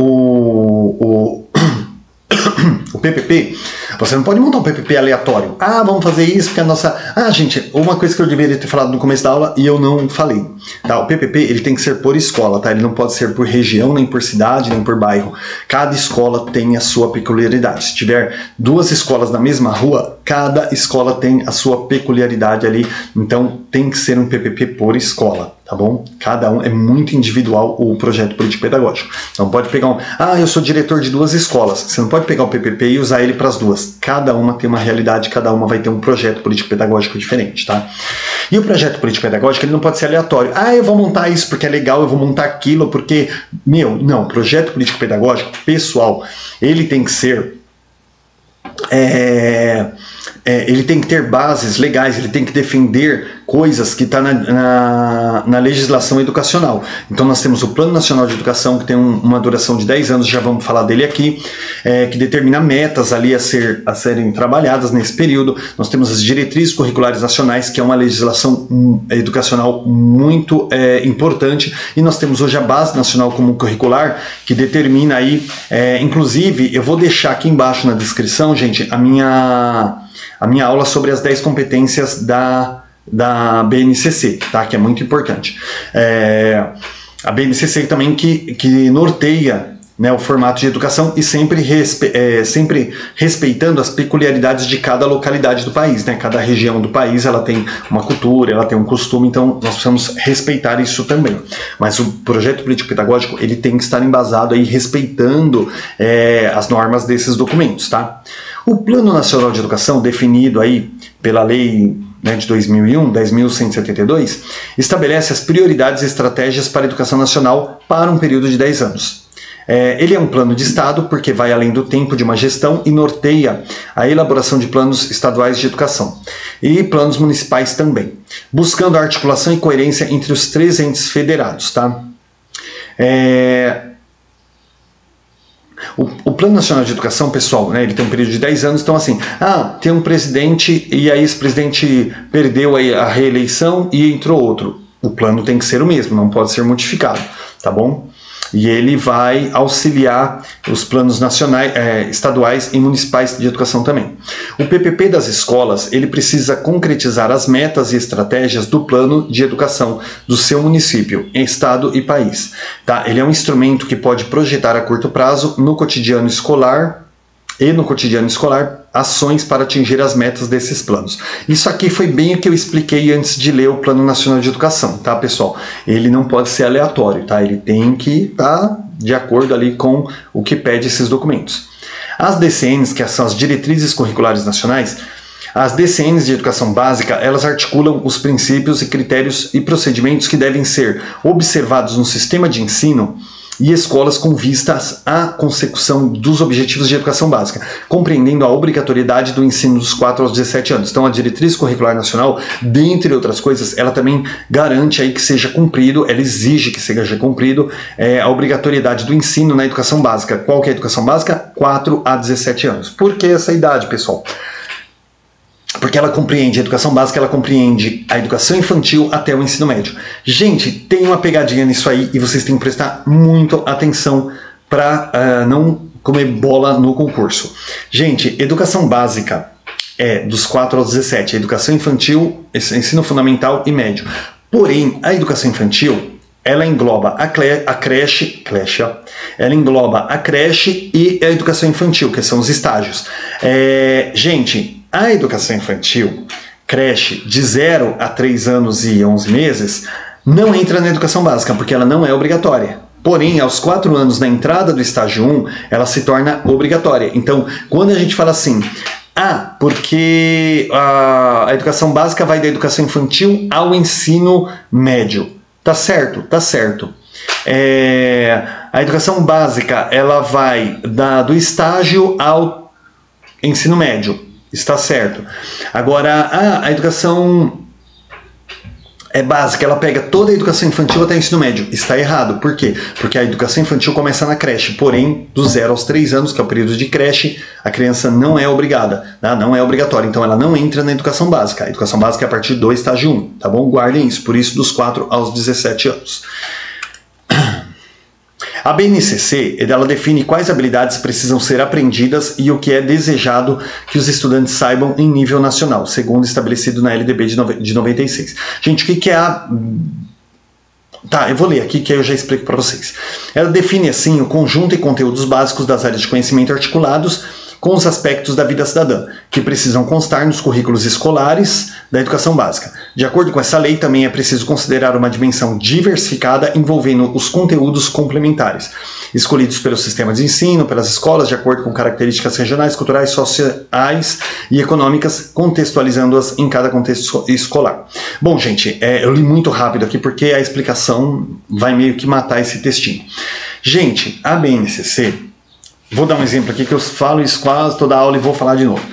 O PPP, você não pode montar um PPP aleatório. Ah, vamos fazer isso porque a nossa... Ah, gente, uma coisa que eu deveria ter falado no começo da aula e eu não falei. Tá? O PPP, ele tem que ser por escola, tá? Ele não pode ser por região, nem por cidade, nem por bairro. Cada escola tem a sua peculiaridade. Se tiver 2 escolas na mesma rua, cada escola tem a sua peculiaridade ali. Então, tem que ser um PPP por escola. Tá bom? Cada um é muito individual o projeto político-pedagógico. Então pode pegar um... Ah, eu sou diretor de 2 escolas. Você não pode pegar o PPP e usar ele para as 2. Cada uma tem uma realidade, cada uma vai ter um projeto político-pedagógico diferente, tá? E o projeto político-pedagógico, ele não pode ser aleatório. Ah, eu vou montar isso porque é legal, eu vou montar aquilo porque... Meu, não. Projeto político-pedagógico, pessoal, ele tem que ser... ele tem que ter bases legais, ele tem que defender coisas que estão na legislação educacional. Então nós temos o Plano Nacional de Educação, que tem uma duração de 10 anos, já vamos falar dele aqui, que determina metas ali a serem trabalhadas nesse período. Nós temos as diretrizes curriculares nacionais, que é uma legislação educacional muito importante, e nós temos hoje a Base Nacional Comum Curricular, que determina aí, inclusive, eu vou deixar aqui embaixo na descrição, gente, a minha aula sobre as 10 competências da BNCC, tá? Que é muito importante. A BNCC também que norteia, né, o formato de educação e sempre respeitando as peculiaridades de cada localidade do país, né? Cada região do país ela tem uma cultura, ela tem um costume, então nós precisamos respeitar isso também. Mas o projeto político-pedagógico ele tem que estar embasado aí respeitando as normas desses documentos, tá? O Plano Nacional de Educação, definido aí pela lei, né, de 2001, 10.172, estabelece as prioridades e estratégias para a educação nacional para um período de 10 anos. Ele é um plano de Estado porque vai além do tempo de uma gestão e norteia a elaboração de planos estaduais de educação e planos municipais também, buscando a articulação e coerência entre os 3 entes federados, tá? O Plano Nacional de Educação, pessoal, né, ele tem um período de 10 anos, então assim, tem um presidente e aí esse presidente perdeu a reeleição e entrou outro. O plano tem que ser o mesmo, não pode ser modificado, tá bom? E ele vai auxiliar os planos nacionais, estaduais e municipais de educação também. O PPP das escolas, ele precisa concretizar as metas e estratégias do plano de educação do seu município, estado e país. Tá? Ele é um instrumento que pode projetar a curto prazo no cotidiano escolar ações para atingir as metas desses planos. Isso aqui foi bem o que eu expliquei antes de ler o Plano Nacional de Educação, tá, pessoal? Ele não pode ser aleatório, tá? Ele tem que estar de acordo ali com o que pede esses documentos. As DCNs, que são as Diretrizes Curriculares Nacionais, as DCNs de Educação Básica, elas articulam os princípios e critérios e procedimentos que devem ser observados no sistema de ensino e escolas com vistas à consecução dos objetivos de educação básica, compreendendo a obrigatoriedade do ensino dos 4 aos 17 anos. Então a Diretriz Curricular Nacional, dentre outras coisas, ela também garante aí que seja cumprido, ela exige que seja cumprido a obrigatoriedade do ensino na educação básica. Qual que é a educação básica? 4 a 17 anos. Por que essa idade, pessoal? Porque ela compreende, a educação básica ela compreende a educação infantil até o ensino médio. Gente, tem uma pegadinha nisso aí e vocês têm que prestar muito atenção para não comer bola no concurso. Gente, educação básica é dos 4 aos 17, a educação infantil, ensino fundamental e médio. Porém, a educação infantil, ela engloba a creche, ela engloba a creche e a educação infantil, que são os estágios. Gente, a educação infantil, creche, de 0 a 3 anos e 11 meses, não entra na educação básica, porque ela não é obrigatória. Porém, aos 4 anos, na entrada do estágio 1, ela se torna obrigatória. Então, quando a gente fala assim, porque a educação básica vai da educação infantil ao ensino médio. Tá certo? Tá certo. A educação básica, ela vai do estágio ao ensino médio. Está certo. Agora, a educação básica, ela pega toda a educação infantil até o ensino médio. Está errado. Por quê? Porque a educação infantil começa na creche. Porém, do 0 aos 3 anos, que é o período de creche, a criança não é obrigada, tá? Não é obrigatória. Então, ela não entra na educação básica. A educação básica é a partir do estágio 1, tá bom? Guardem isso. Por isso, dos 4 aos 17 anos. A BNCC, ela define quais habilidades precisam ser aprendidas e o que é desejado que os estudantes saibam em nível nacional, segundo estabelecido na LDB de 96. Gente, o que é a... Tá, eu vou ler aqui que aí eu já explico para vocês. Ela define assim o conjunto e conteúdos básicos das áreas de conhecimento articulados com os aspectos da vida cidadã, que precisam constar nos currículos escolares da educação básica. De acordo com essa lei, também é preciso considerar uma dimensão diversificada envolvendo os conteúdos complementares, escolhidos pelo sistema de ensino, pelas escolas, de acordo com características regionais, culturais, sociais e econômicas, contextualizando-as em cada contexto escolar. Bom, gente, eu li muito rápido aqui porque a explicação vai meio que matar esse textinho. Gente, a BNCC... Vou dar um exemplo aqui que eu falo isso quase toda aula e vou falar de novo.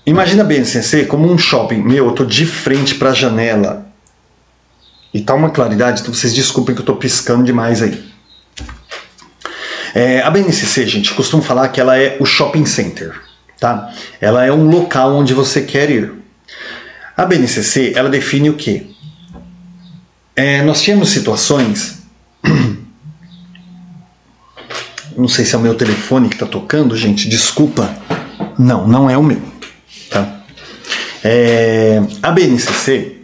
Imagina a BNCC como um shopping. Meu, eu tô de frente para a janela e tá uma claridade, então vocês desculpem que eu tô piscando demais aí. A BNCC, gente, costumo falar que ela é o shopping center, tá? Ela é um local onde você quer ir. A BNCC, ela define o quê? Nós tínhamos situações... Não sei se é o meu telefone que está tocando, gente, desculpa. Não, não é o meu. Tá? A BNCC,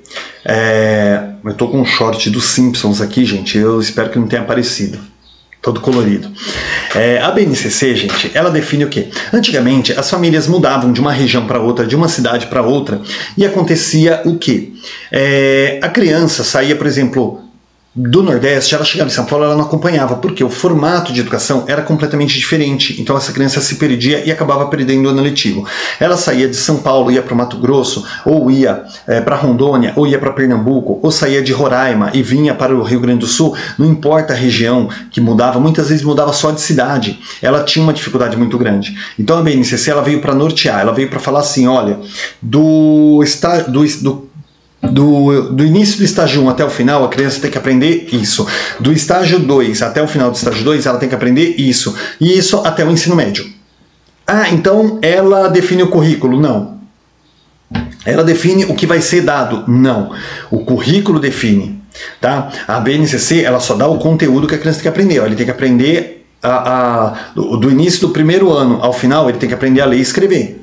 eu tô com um short dos Simpsons aqui, gente, eu espero que não tenha aparecido. Todo colorido. A BNCC, gente, ela define o quê? Antigamente, as famílias mudavam de uma região para outra, de uma cidade para outra, e acontecia o quê? A criança saía, por exemplo... do Nordeste, ela chegava em São Paulo, ela não acompanhava, porque o formato de educação era completamente diferente, então essa criança se perdia e acabava perdendo o ano letivo. Ela saía de São Paulo, ia para o Mato Grosso, ou ia para Rondônia, ou ia para Pernambuco, ou saía de Roraima e vinha para o Rio Grande do Sul, não importa a região que mudava, muitas vezes mudava só de cidade, ela tinha uma dificuldade muito grande. Então a BNCC, ela veio para nortear, ela veio para falar assim, olha, do início do estágio 1 até o final, a criança tem que aprender isso. Do estágio 2 até o final do estágio 2, ela tem que aprender isso. E isso até o ensino médio. Ah, então ela define o currículo? Não. Ela define o que vai ser dado? Não. O currículo define. Tá? A BNCC, ela só dá o conteúdo que a criança tem que aprender. Ele tem que aprender do início do primeiro ano ao final, ele tem que aprender a ler e escrever.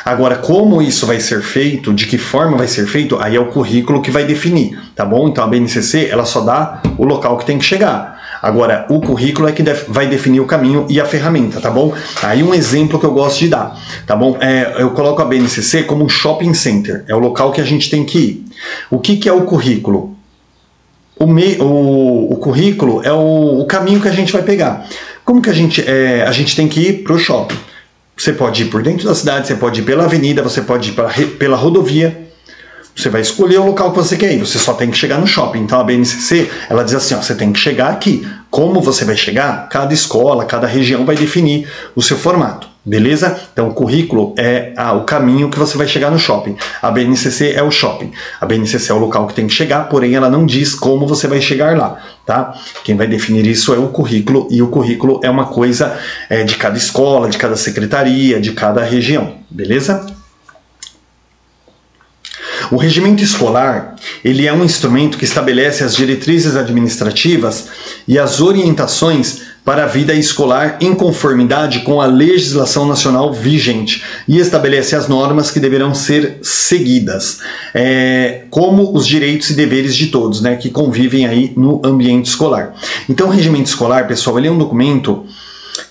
Agora, como isso vai ser feito, de que forma vai ser feito, aí é o currículo que vai definir, tá bom? Então a BNCC, ela só dá o local que tem que chegar. Agora, o currículo é que vai definir o caminho e a ferramenta, tá bom? Aí um exemplo que eu gosto de dar, tá bom? Eu coloco a BNCC como um shopping center, é o local que a gente tem que ir. O que é o currículo? O currículo é o caminho que a gente vai pegar. Como que a gente tem que ir para o shopping? Você pode ir por dentro da cidade, você pode ir pela avenida, você pode ir pela rodovia. Você vai escolher o local que você quer ir, você só tem que chegar no shopping. Então a BNCC, ela diz assim, ó, você tem que chegar aqui. Como você vai chegar? Cada escola, cada região vai definir o seu formato, beleza? Então o currículo é o caminho que você vai chegar no shopping. A BNCC é o shopping. A BNCC é o local que tem que chegar, porém ela não diz como você vai chegar lá, tá? Quem vai definir isso é o currículo, e o currículo é uma coisa de cada escola, de cada secretaria, de cada região, beleza? O regimento escolar, ele é um instrumento que estabelece as diretrizes administrativas e as orientações para a vida escolar em conformidade com a legislação nacional vigente e estabelece as normas que deverão ser seguidas, como os direitos e deveres de todos, né, que convivem aí no ambiente escolar. Então o regimento escolar, pessoal, ele é um documento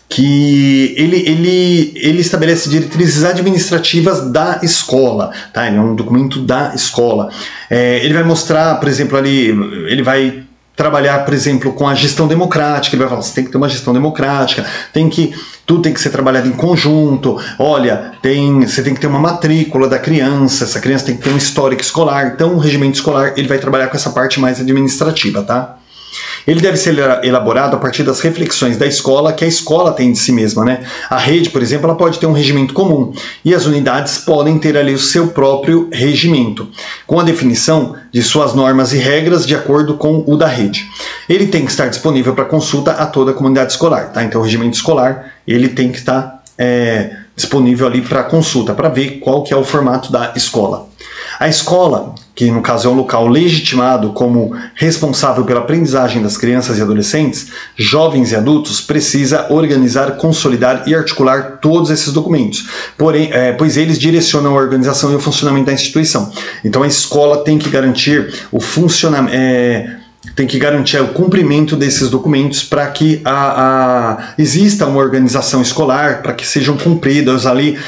que ele estabelece diretrizes administrativas da escola, tá? Ele é um documento da escola. Ele vai mostrar, por exemplo, ali, ele vai trabalhar, por exemplo, com a gestão democrática. Ele vai falar, você tem que ter uma gestão democrática, tudo tem que ser trabalhado em conjunto. Olha, você tem que ter uma matrícula da criança, essa criança tem que ter um histórico escolar. Então, o regimento escolar, ele vai trabalhar com essa parte mais administrativa, tá? Ele deve ser elaborado a partir das reflexões da escola, que a escola tem de si mesma, né? A rede, por exemplo, ela pode ter um regimento comum, e as unidades podem ter ali o seu próprio regimento, com a definição de suas normas e regras de acordo com o da rede. Ele tem que estar disponível para consulta a toda a comunidade escolar, tá? Então o regimento escolar, ele tem que estar disponível ali para consulta, para ver qual que é o formato da escola. A escola, que no caso é um local legitimado como responsável pela aprendizagem das crianças e adolescentes, jovens e adultos, precisa organizar, consolidar e articular todos esses documentos, pois eles direcionam a organização e o funcionamento da instituição. Então a escola tem que garantir o cumprimento desses documentos para que exista uma organização escolar, para que sejam cumpridas ali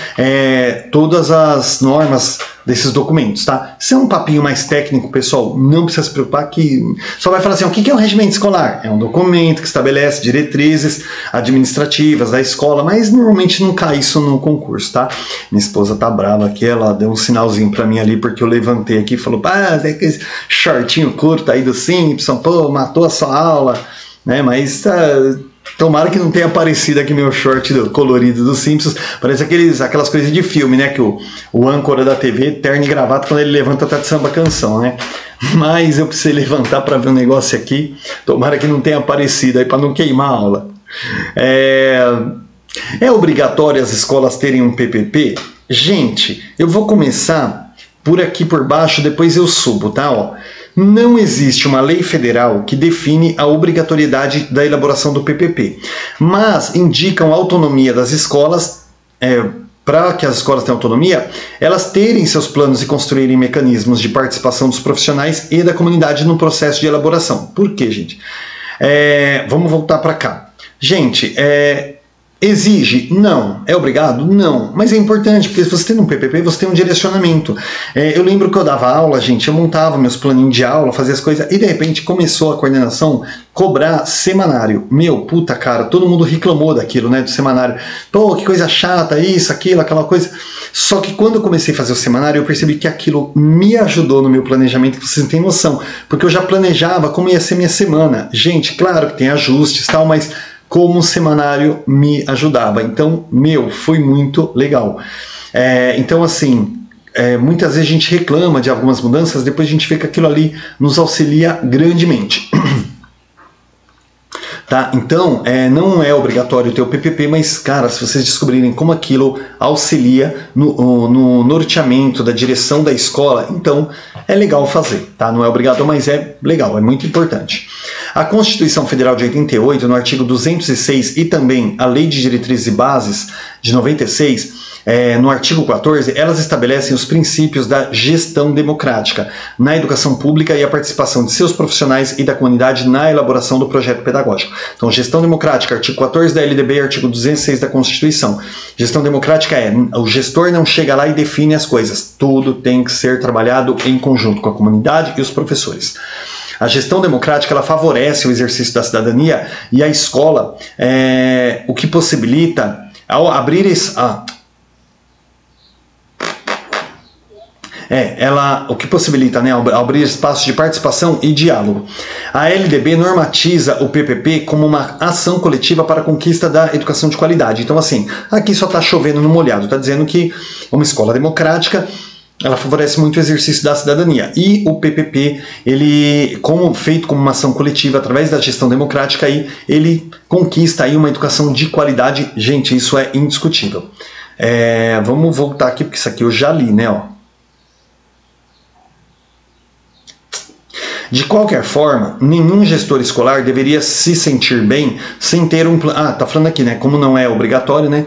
todas as normas desses documentos, tá? Isso é um papinho mais técnico, pessoal, não precisa se preocupar que só vai falar assim, o que é um regimento escolar? É um documento que estabelece diretrizes administrativas da escola, mas normalmente não cai isso no concurso, tá? Minha esposa tá brava aqui, ela deu um sinalzinho pra mim ali, porque eu levantei aqui e falou, é aquele shortinho curto aí do Simpson, pô, matou a sua aula, né? Mas tomara que não tenha aparecido aqui meu short colorido dos Simpsons. Parece aquelas coisas de filme, né? Que o âncora da TV, terno e gravata, quando ele levanta tá de samba canção, né? Mas eu precisei levantar para ver um negócio aqui. Tomara que não tenha aparecido aí para não queimar a aula. É obrigatório as escolas terem um PPP? Gente, eu vou começar por aqui por baixo, depois eu subo, tá? Ó. Não existe uma lei federal que define a obrigatoriedade da elaboração do PPP, mas indicam a autonomia das escolas, para que as escolas tenham autonomia, elas terem seus planos e construírem mecanismos de participação dos profissionais e da comunidade no processo de elaboração. Por quê, gente? Vamos voltar para cá. Gente, exige? Não. É obrigado? Não. Mas é importante, porque se você tem um PPP, você tem um direcionamento. Eu lembro que eu dava aula, gente, eu montava meus planinhos de aula, fazia as coisas, e de repente começou a coordenação cobrar semanário. Meu, puta cara, todo mundo reclamou daquilo, né, do semanário. Pô, que coisa chata, isso, aquilo, aquela coisa. Só que quando eu comecei a fazer o semanário, eu percebi que aquilo me ajudou no meu planejamento, que vocês não têm noção. Porque eu já planejava como ia ser minha semana. Gente, claro que tem ajustes e tal, mas como o semanário me ajudava. Então, foi muito legal. Então, assim, muitas vezes a gente reclama de algumas mudanças, depois a gente vê que aquilo ali nos auxilia grandemente. Tá? Então, não é obrigatório ter o PPP, mas, cara, se vocês descobrirem como aquilo auxilia no norteamento da direção da escola, então é legal fazer, tá? Não é obrigatório, mas é legal, é muito importante. A Constituição Federal de 88, no artigo 206, e também a Lei de Diretrizes e Bases de 96, no artigo 14, elas estabelecem os princípios da gestão democrática na educação pública e a participação de seus profissionais e da comunidade na elaboração do projeto pedagógico. Então, gestão democrática, artigo 14 da LDB e artigo 206 da Constituição. Gestão democrática o gestor não chega lá e define as coisas. Tudo tem que ser trabalhado em conjunto com a comunidade e os professores. A gestão democrática ela favorece o exercício da cidadania e a escola, o que possibilita, ao abrir o que possibilita, né, abrir espaços de participação e diálogo. A LDB normatiza o PPP como uma ação coletiva para a conquista da educação de qualidade. Então, assim, aqui só está chovendo no molhado, está dizendo que uma escola democrática ela favorece muito o exercício da cidadania. E o PPP, ele, feito como uma ação coletiva através da gestão democrática, ele conquista aí uma educação de qualidade. Gente, isso é indiscutível. Vamos voltar aqui, porque isso aqui eu já li, né? Ó. De qualquer forma, nenhum gestor escolar deveria se sentir bem sem ter um plano. Tá falando aqui, né? Como não é obrigatório, né?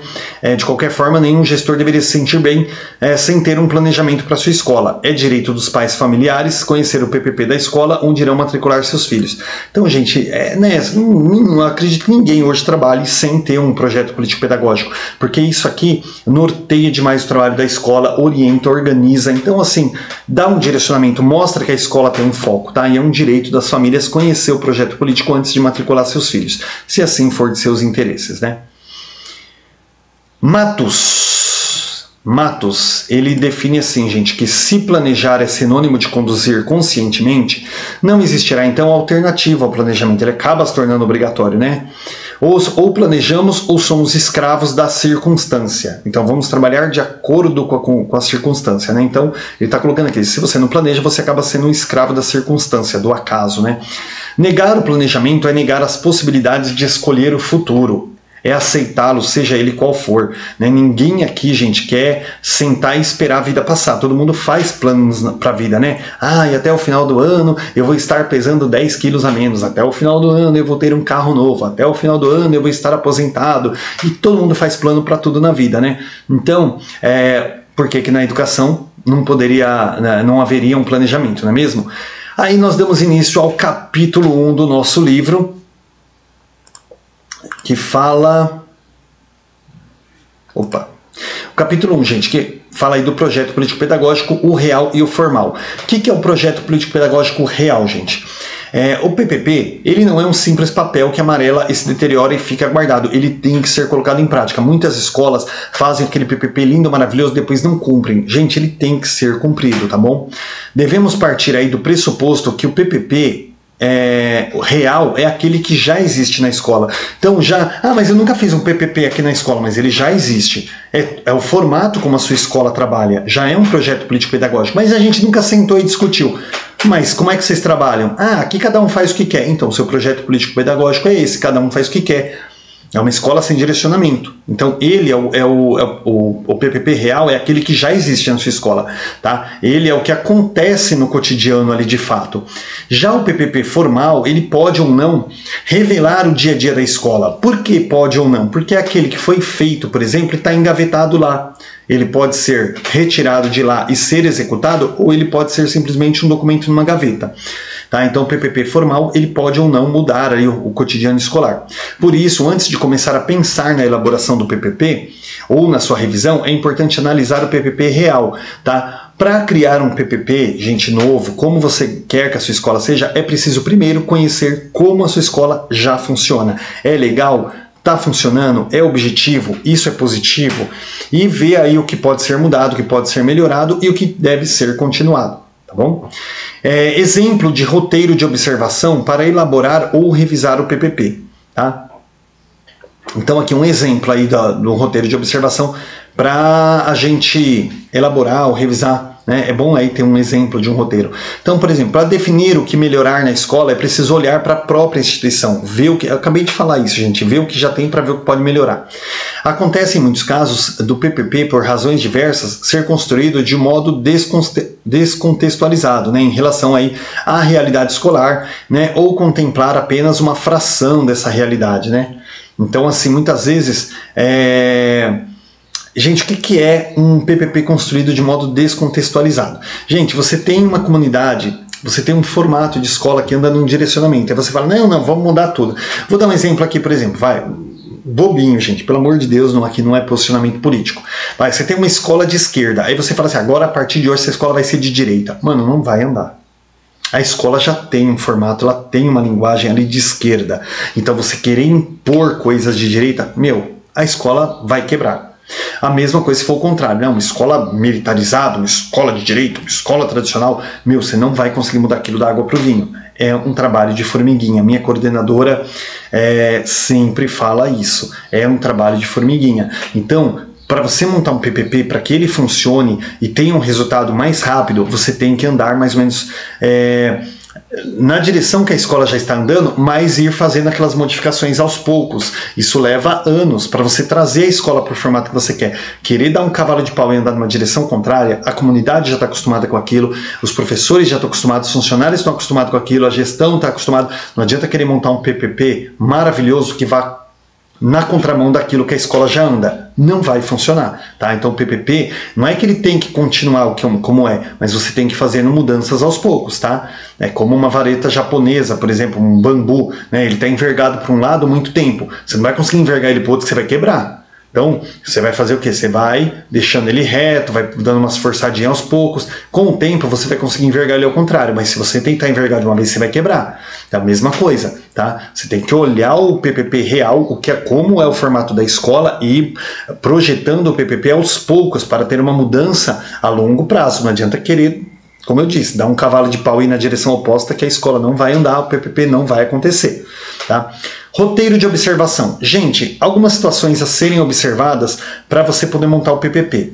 De qualquer forma, nenhum gestor deveria se sentir bem sem ter um planejamento para sua escola. É direito dos pais familiares conhecer o PPP da escola onde irão matricular seus filhos. Então, gente, não acredito que ninguém hoje trabalhe sem ter um projeto político-pedagógico, porque isso aqui norteia demais o trabalho da escola, orienta, organiza. Então, assim, dá um direcionamento, mostra que a escola tem um foco, tá? E é um direito das famílias conhecer o projeto político antes de matricular seus filhos, se assim for de seus interesses, né? Matos, ele define assim, gente, que se planejar é sinônimo de conduzir conscientemente, não existirá então alternativa ao planejamento, ele acaba se tornando obrigatório, né? Ou planejamos ou somos escravos da circunstância. Então vamos trabalhar de acordo com a circunstância, né? Então ele está colocando aqui, se você não planeja, você acaba sendo um escravo da circunstância, do acaso, né? Negar o planejamento é negar as possibilidades de escolher o futuro. é aceitá-lo, seja ele qual for, né? Ninguém aqui, gente, quer sentar e esperar a vida passar. Todo mundo faz planos para a vida, né? E até o final do ano eu vou estar pesando 10 quilos a menos, até o final do ano eu vou ter um carro novo, até o final do ano eu vou estar aposentado, e todo mundo faz plano para tudo na vida, né? Então, por que na educação não haveria um planejamento, não é mesmo? Aí nós damos início ao capítulo 1 do nosso livro, que fala... O capítulo 1, gente, que fala aí do projeto político-pedagógico, o real e o formal. O que é o projeto político-pedagógico real, gente? O PPP, ele não é um simples papel que amarela e se deteriora e fica guardado. Ele tem que ser colocado em prática. Muitas escolas fazem aquele PPP lindo, maravilhoso, depois não cumprem. Gente, ele tem que ser cumprido, tá bom? Devemos partir aí do pressuposto que o PPP real é aquele que já existe na escola. Então mas eu nunca fiz um PPP aqui na escola, mas ele já existe. É o formato como a sua escola trabalha, já é um projeto político-pedagógico, mas a gente nunca sentou e discutiu. Mas como é que vocês trabalham? Aqui cada um faz o que quer. Então o seu projeto político-pedagógico é esse, cada um faz o que quer. É uma escola sem direcionamento. Então ele o PPP real é aquele que já existe na sua escola, tá? Ele é o que acontece no cotidiano ali de fato. Já o PPP formal, ele pode ou não revelar o dia a dia da escola. Por que pode ou não? Porque é aquele que foi feito, por exemplo, e está engavetado lá. Ele pode ser retirado de lá e ser executado, ou ele pode ser simplesmente um documento numa gaveta. Tá? Então o PPP formal ele pode ou não mudar aí o cotidiano escolar. Por isso, antes de começar a pensar na elaboração do PPP ou na sua revisão, é importante analisar o PPP real. Tá? Para criar um PPP, gente, novo, como você quer que a sua escola seja, é preciso primeiro conhecer como a sua escola já funciona. É legal? Está funcionando? É objetivo? Isso é positivo? E ver aí o que pode ser mudado, o que pode ser melhorado e o que deve ser continuado. Tá bom? Exemplo de roteiro de observação para elaborar ou revisar o PPP. Tá? Então aqui um exemplo aí do roteiro de observação para a gente elaborar ou revisar. Né? É bom aí ter um exemplo de um roteiro. Então, por exemplo, para definir o que melhorar na escola é preciso olhar para a própria instituição. Ver o que, eu acabei de falar isso, gente. Ver o que já tem para ver o que pode melhorar. Acontece em muitos casos do PPP, por razões diversas, ser construído de modo descontextualizado, né, em relação aí à realidade escolar, né, ou contemplar apenas uma fração dessa realidade. Né? Então, assim, muitas vezes... Gente, o que é um PPP construído de modo descontextualizado? Gente, você tem uma comunidade, você tem um formato de escola que anda num direcionamento. Aí você fala, não, vamos mudar tudo. Vou dar um exemplo aqui, por exemplo, bobinho, gente, pelo amor de Deus, aqui não é posicionamento político. Você tem uma escola de esquerda, aí você fala assim, agora a partir de hoje essa escola vai ser de direita. Mano, não vai andar. A escola já tem um formato, ela tem uma linguagem ali de esquerda. Então você querer impor coisas de direita, a escola vai quebrar. A mesma coisa se for o contrário, né? Uma escola militarizada, uma escola de direito, uma escola tradicional, você não vai conseguir mudar aquilo da água para o vinho. É um trabalho de formiguinha. Minha coordenadora sempre fala isso. É um trabalho de formiguinha. Então, para você montar um PPP, para que ele funcione e tenha um resultado mais rápido, você tem que andar mais ou menos... na direção que a escola já está andando, mas ir fazendo aquelas modificações aos poucos. Isso leva anos para você trazer a escola para o formato que você quer. Querer dar um cavalo de pau e andar numa direção contrária, a comunidade já está acostumada com aquilo, os professores já estão acostumados, os funcionários estão acostumados com aquilo, a gestão está acostumada. Não adianta querer montar um PPP maravilhoso que vá na contramão daquilo que a escola já anda. Não vai funcionar, tá? Então o PPP não é que ele tem que continuar como é, mas você tem que ir fazendo mudanças aos poucos, tá? É como uma vareta japonesa, por exemplo, um bambu, né? Ele está envergado para um lado há muito tempo. Você não vai conseguir envergar ele para o outro que você vai quebrar. Então, você vai fazer o quê? Você vai deixando ele reto, vai dando umas forçadinhas aos poucos. Com o tempo, você vai conseguir envergar ele ao contrário. Mas se você tentar envergar de uma vez, você vai quebrar. É a mesma coisa, tá? Você tem que olhar o PPP real, como é o formato da escola e projetando o PPP aos poucos para ter uma mudança a longo prazo. Não adianta querer, como eu disse, dar um cavalo de pau e ir na direção oposta que a escola não vai andar, o PPP não vai acontecer, tá? Roteiro de observação. Gente, algumas situações a serem observadas para você poder montar o PPP.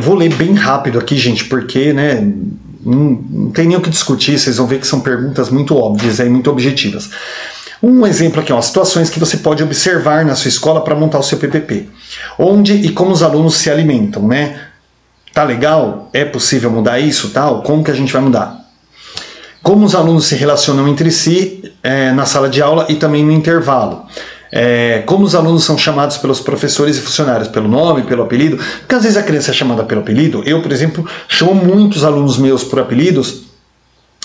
Vou ler bem rápido aqui, gente, porque né, não tem nem o que discutir, vocês vão ver que são perguntas muito óbvias e muito objetivas. Um exemplo aqui, ó, situações que você pode observar na sua escola para montar o seu PPP. Onde e como os alunos se alimentam, né? Tá legal? É possível mudar isso, tal? Como que a gente vai mudar? Como os alunos se relacionam entre si na sala de aula e também no intervalo. Como os alunos são chamados pelos professores e funcionários, pelo nome, pelo apelido. Porque às vezes a criança é chamada pelo apelido. Eu, por exemplo, chamo muitos alunos meus por apelidos,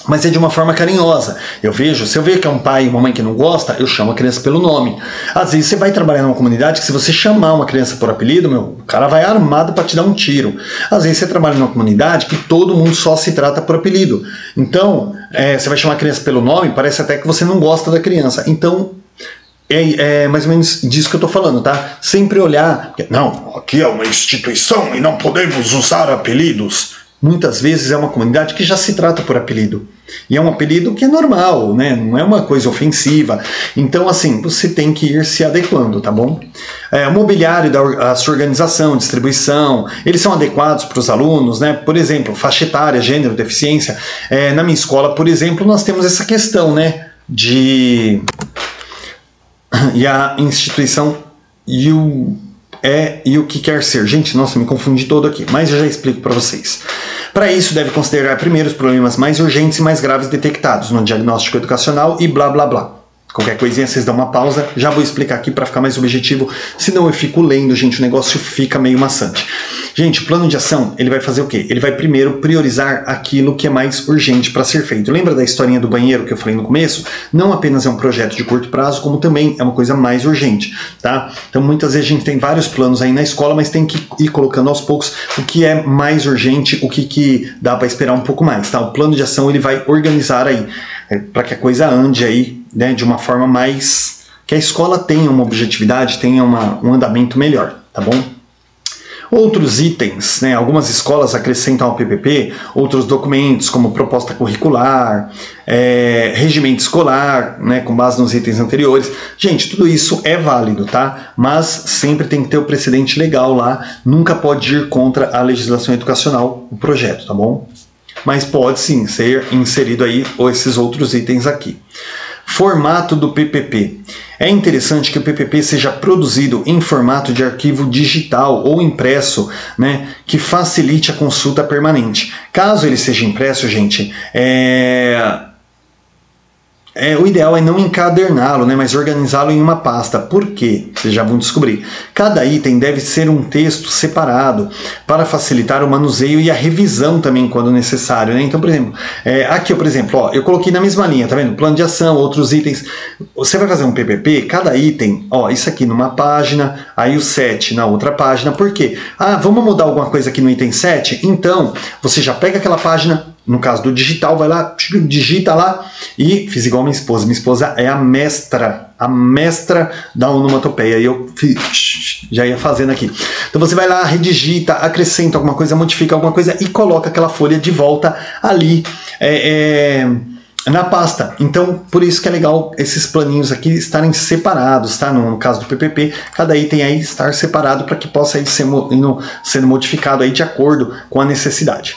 mas é de uma forma carinhosa. Se eu ver que é um pai e uma mãe que não gosta, eu chamo a criança pelo nome. Às vezes você vai trabalhar numa comunidade que se você chamar uma criança por apelido, o cara vai armado para te dar um tiro. Às vezes você trabalha numa comunidade que todo mundo só se trata por apelido. Então, você vai chamar a criança pelo nome, parece até que você não gosta da criança. Então, é mais ou menos disso que eu estou falando, tá? Sempre olhar, não, aqui é uma instituição e não podemos usar apelidos. Muitas vezes é uma comunidade que já se trata por apelido. E é um apelido que é normal, né? Não é uma coisa ofensiva. Então, assim, você tem que ir se adequando, tá bom? O mobiliário da sua organização, distribuição, eles são adequados para os alunos, né? Por exemplo, faixa etária, gênero, deficiência. Na minha escola, por exemplo, nós temos essa questão, né? E a instituição e o que quer ser. Gente, nossa, me confundi todo aqui, mas eu já explico para vocês. Para isso, deve considerar primeiro os problemas mais urgentes e mais graves detectados no diagnóstico educacional e blá blá blá. Qualquer coisinha vocês dão uma pausa, já vou explicar aqui para ficar mais objetivo, senão eu fico lendo, gente, o negócio fica meio maçante. Gente, o plano de ação, ele vai fazer o quê? Ele vai primeiro priorizar aquilo que é mais urgente para ser feito. Lembra da historinha do banheiro que eu falei no começo? Não apenas é um projeto de curto prazo, como também é uma coisa mais urgente, tá? Então muitas vezes a gente tem vários planos aí na escola, mas tem que ir colocando aos poucos o que é mais urgente, o que dá para esperar um pouco mais, tá? O plano de ação, ele vai organizar aí, para que a coisa ande aí, né, de uma forma mais... que a escola tenha uma objetividade, tenha um andamento melhor, tá bom? Outros itens, né, algumas escolas acrescentam ao PPP outros documentos, como proposta curricular, regimento escolar, né, com base nos itens anteriores. Gente, tudo isso é válido, tá? Mas sempre tem que ter o precedente legal lá, nunca pode ir contra a legislação educacional o projeto, tá bom? Mas pode sim ser inserido aí esses outros itens aqui. Formato do PPP. É interessante que o PPP seja produzido em formato de arquivo digital ou impresso, né, que facilite a consulta permanente. Caso ele seja impresso, gente, o ideal é não encaderná-lo, né, mas organizá-lo em uma pasta. Por quê? Vocês já vão descobrir. Cada item deve ser um texto separado para facilitar o manuseio e a revisão também quando necessário, né? Então, por exemplo, aqui, por exemplo, ó, eu coloquei na mesma linha, tá vendo? Plano de ação, outros itens. Você vai fazer um PPP, cada item, ó, isso aqui numa página, aí o 7 na outra página. Por quê? Ah, vamos mudar alguma coisa aqui no item 7? Então, você já pega aquela página. No caso do digital, vai lá, digita lá e fiz igual minha esposa. Minha esposa é a mestra da onomatopeia. E eu já ia fazendo aqui. Então você vai lá, redigita, acrescenta alguma coisa, modifica alguma coisa e coloca aquela folha de volta ali na pasta. Então, por isso que é legal esses planinhos aqui estarem separados, tá? No caso do PPP, cada item aí estar separado para que possa ir sendo modificado aí de acordo com a necessidade.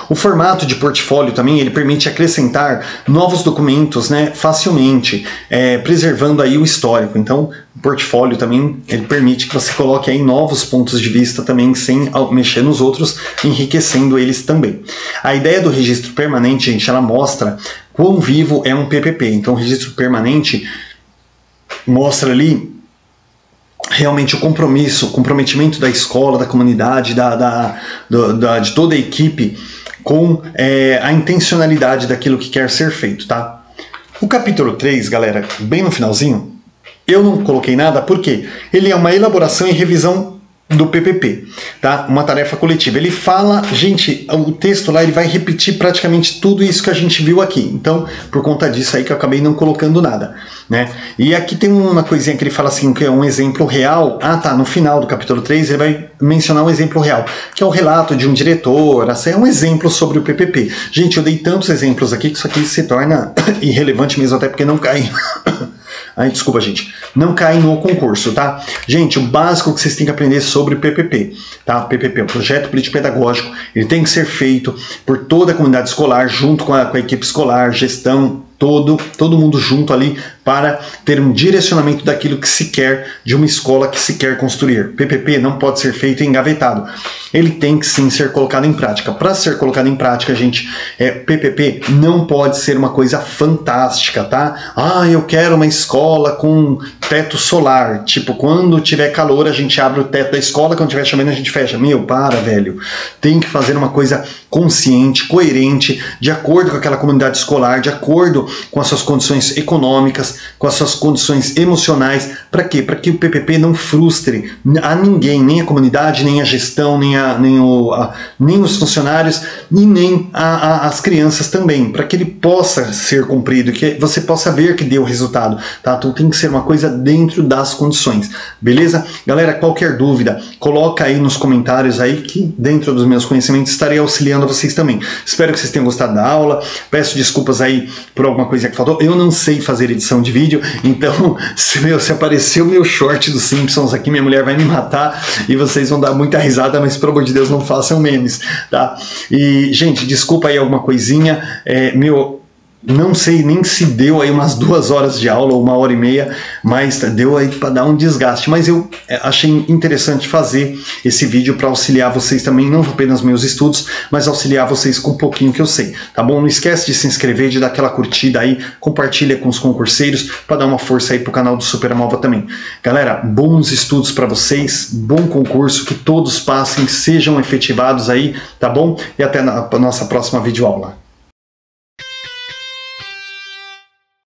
O formato de portfólio também ele permite acrescentar novos documentos, né, facilmente, preservando aí o histórico. Então, o portfólio também ele permite que você coloque aí novos pontos de vista também sem mexer nos outros, enriquecendo eles também. A ideia do registro permanente, gente, ela mostra quão vivo é um PPP. Então, o registro permanente mostra ali realmente o comprometimento da escola, da comunidade, de toda a equipe com a intencionalidade daquilo que quer ser feito, tá? O capítulo 3, galera, bem no finalzinho, eu não coloquei nada porque ele é uma elaboração e revisão do PPP, tá? Uma tarefa coletiva. Ele fala, gente, o texto lá ele vai repetir praticamente tudo isso que a gente viu aqui. Então, por conta disso aí que eu acabei não colocando nada, né? E aqui tem uma coisinha que ele fala assim, que é um exemplo real. Ah, tá, no final do capítulo 3 ele vai mencionar um exemplo real, que é o relato de um diretor, assim, é um exemplo sobre o PPP. Gente, eu dei tantos exemplos aqui que isso aqui se torna irrelevante mesmo, até porque não cai Ai, desculpa, gente. Não cai no concurso, tá? Gente, o básico que vocês têm que aprender sobre PPP, tá? PPP, o Projeto Político Pedagógico, ele tem que ser feito por toda a comunidade escolar, junto com a equipe escolar, gestão, todo mundo junto ali para ter um direcionamento daquilo que se quer de uma escola que se quer construir. PPP não pode ser feito engavetado. Ele tem que sim ser colocado em prática. Para ser colocado em prática, gente, PPP não pode ser uma coisa fantástica, tá? Ah, eu quero uma escola com teto solar. Tipo, quando tiver calor a gente abre o teto da escola, quando tiver chovendo a gente fecha. Meu, para, velho. Tem que fazer uma coisa consciente, coerente, de acordo com aquela comunidade escolar, de acordo com as suas condições econômicas, com as suas condições emocionais. Para quê? Para que o PPP não frustre a ninguém, nem a comunidade, nem a gestão, nem os funcionários e nem as crianças também, para que ele possa ser cumprido, que você possa ver que deu resultado, tá? Então tem que ser uma coisa dentro das condições, beleza? Galera, qualquer dúvida, coloca aí nos comentários aí que dentro dos meus conhecimentos estarei auxiliando a vocês também. Espero que vocês tenham gostado da aula, peço desculpas aí por alguma coisa que faltou, eu não sei fazer edição de vídeo, então se apareceu meu short dos Simpsons aqui, minha mulher vai me matar e vocês vão dar muita risada, mas pelo amor de Deus não façam memes, tá? E, gente, desculpa aí alguma coisinha, não sei nem se deu aí umas 2 horas de aula ou 1h30, mas deu aí para dar um desgaste. Mas eu achei interessante fazer esse vídeo para auxiliar vocês também, não apenas meus estudos, mas auxiliar vocês com um pouquinho que eu sei, tá bom? Não esquece de se inscrever, de dar aquela curtida aí, compartilha com os concurseiros para dar uma força aí pro canal do Super Malva também. Galera, bons estudos para vocês, bom concurso, que todos passem, sejam efetivados aí, tá bom? E até a nossa próxima videoaula.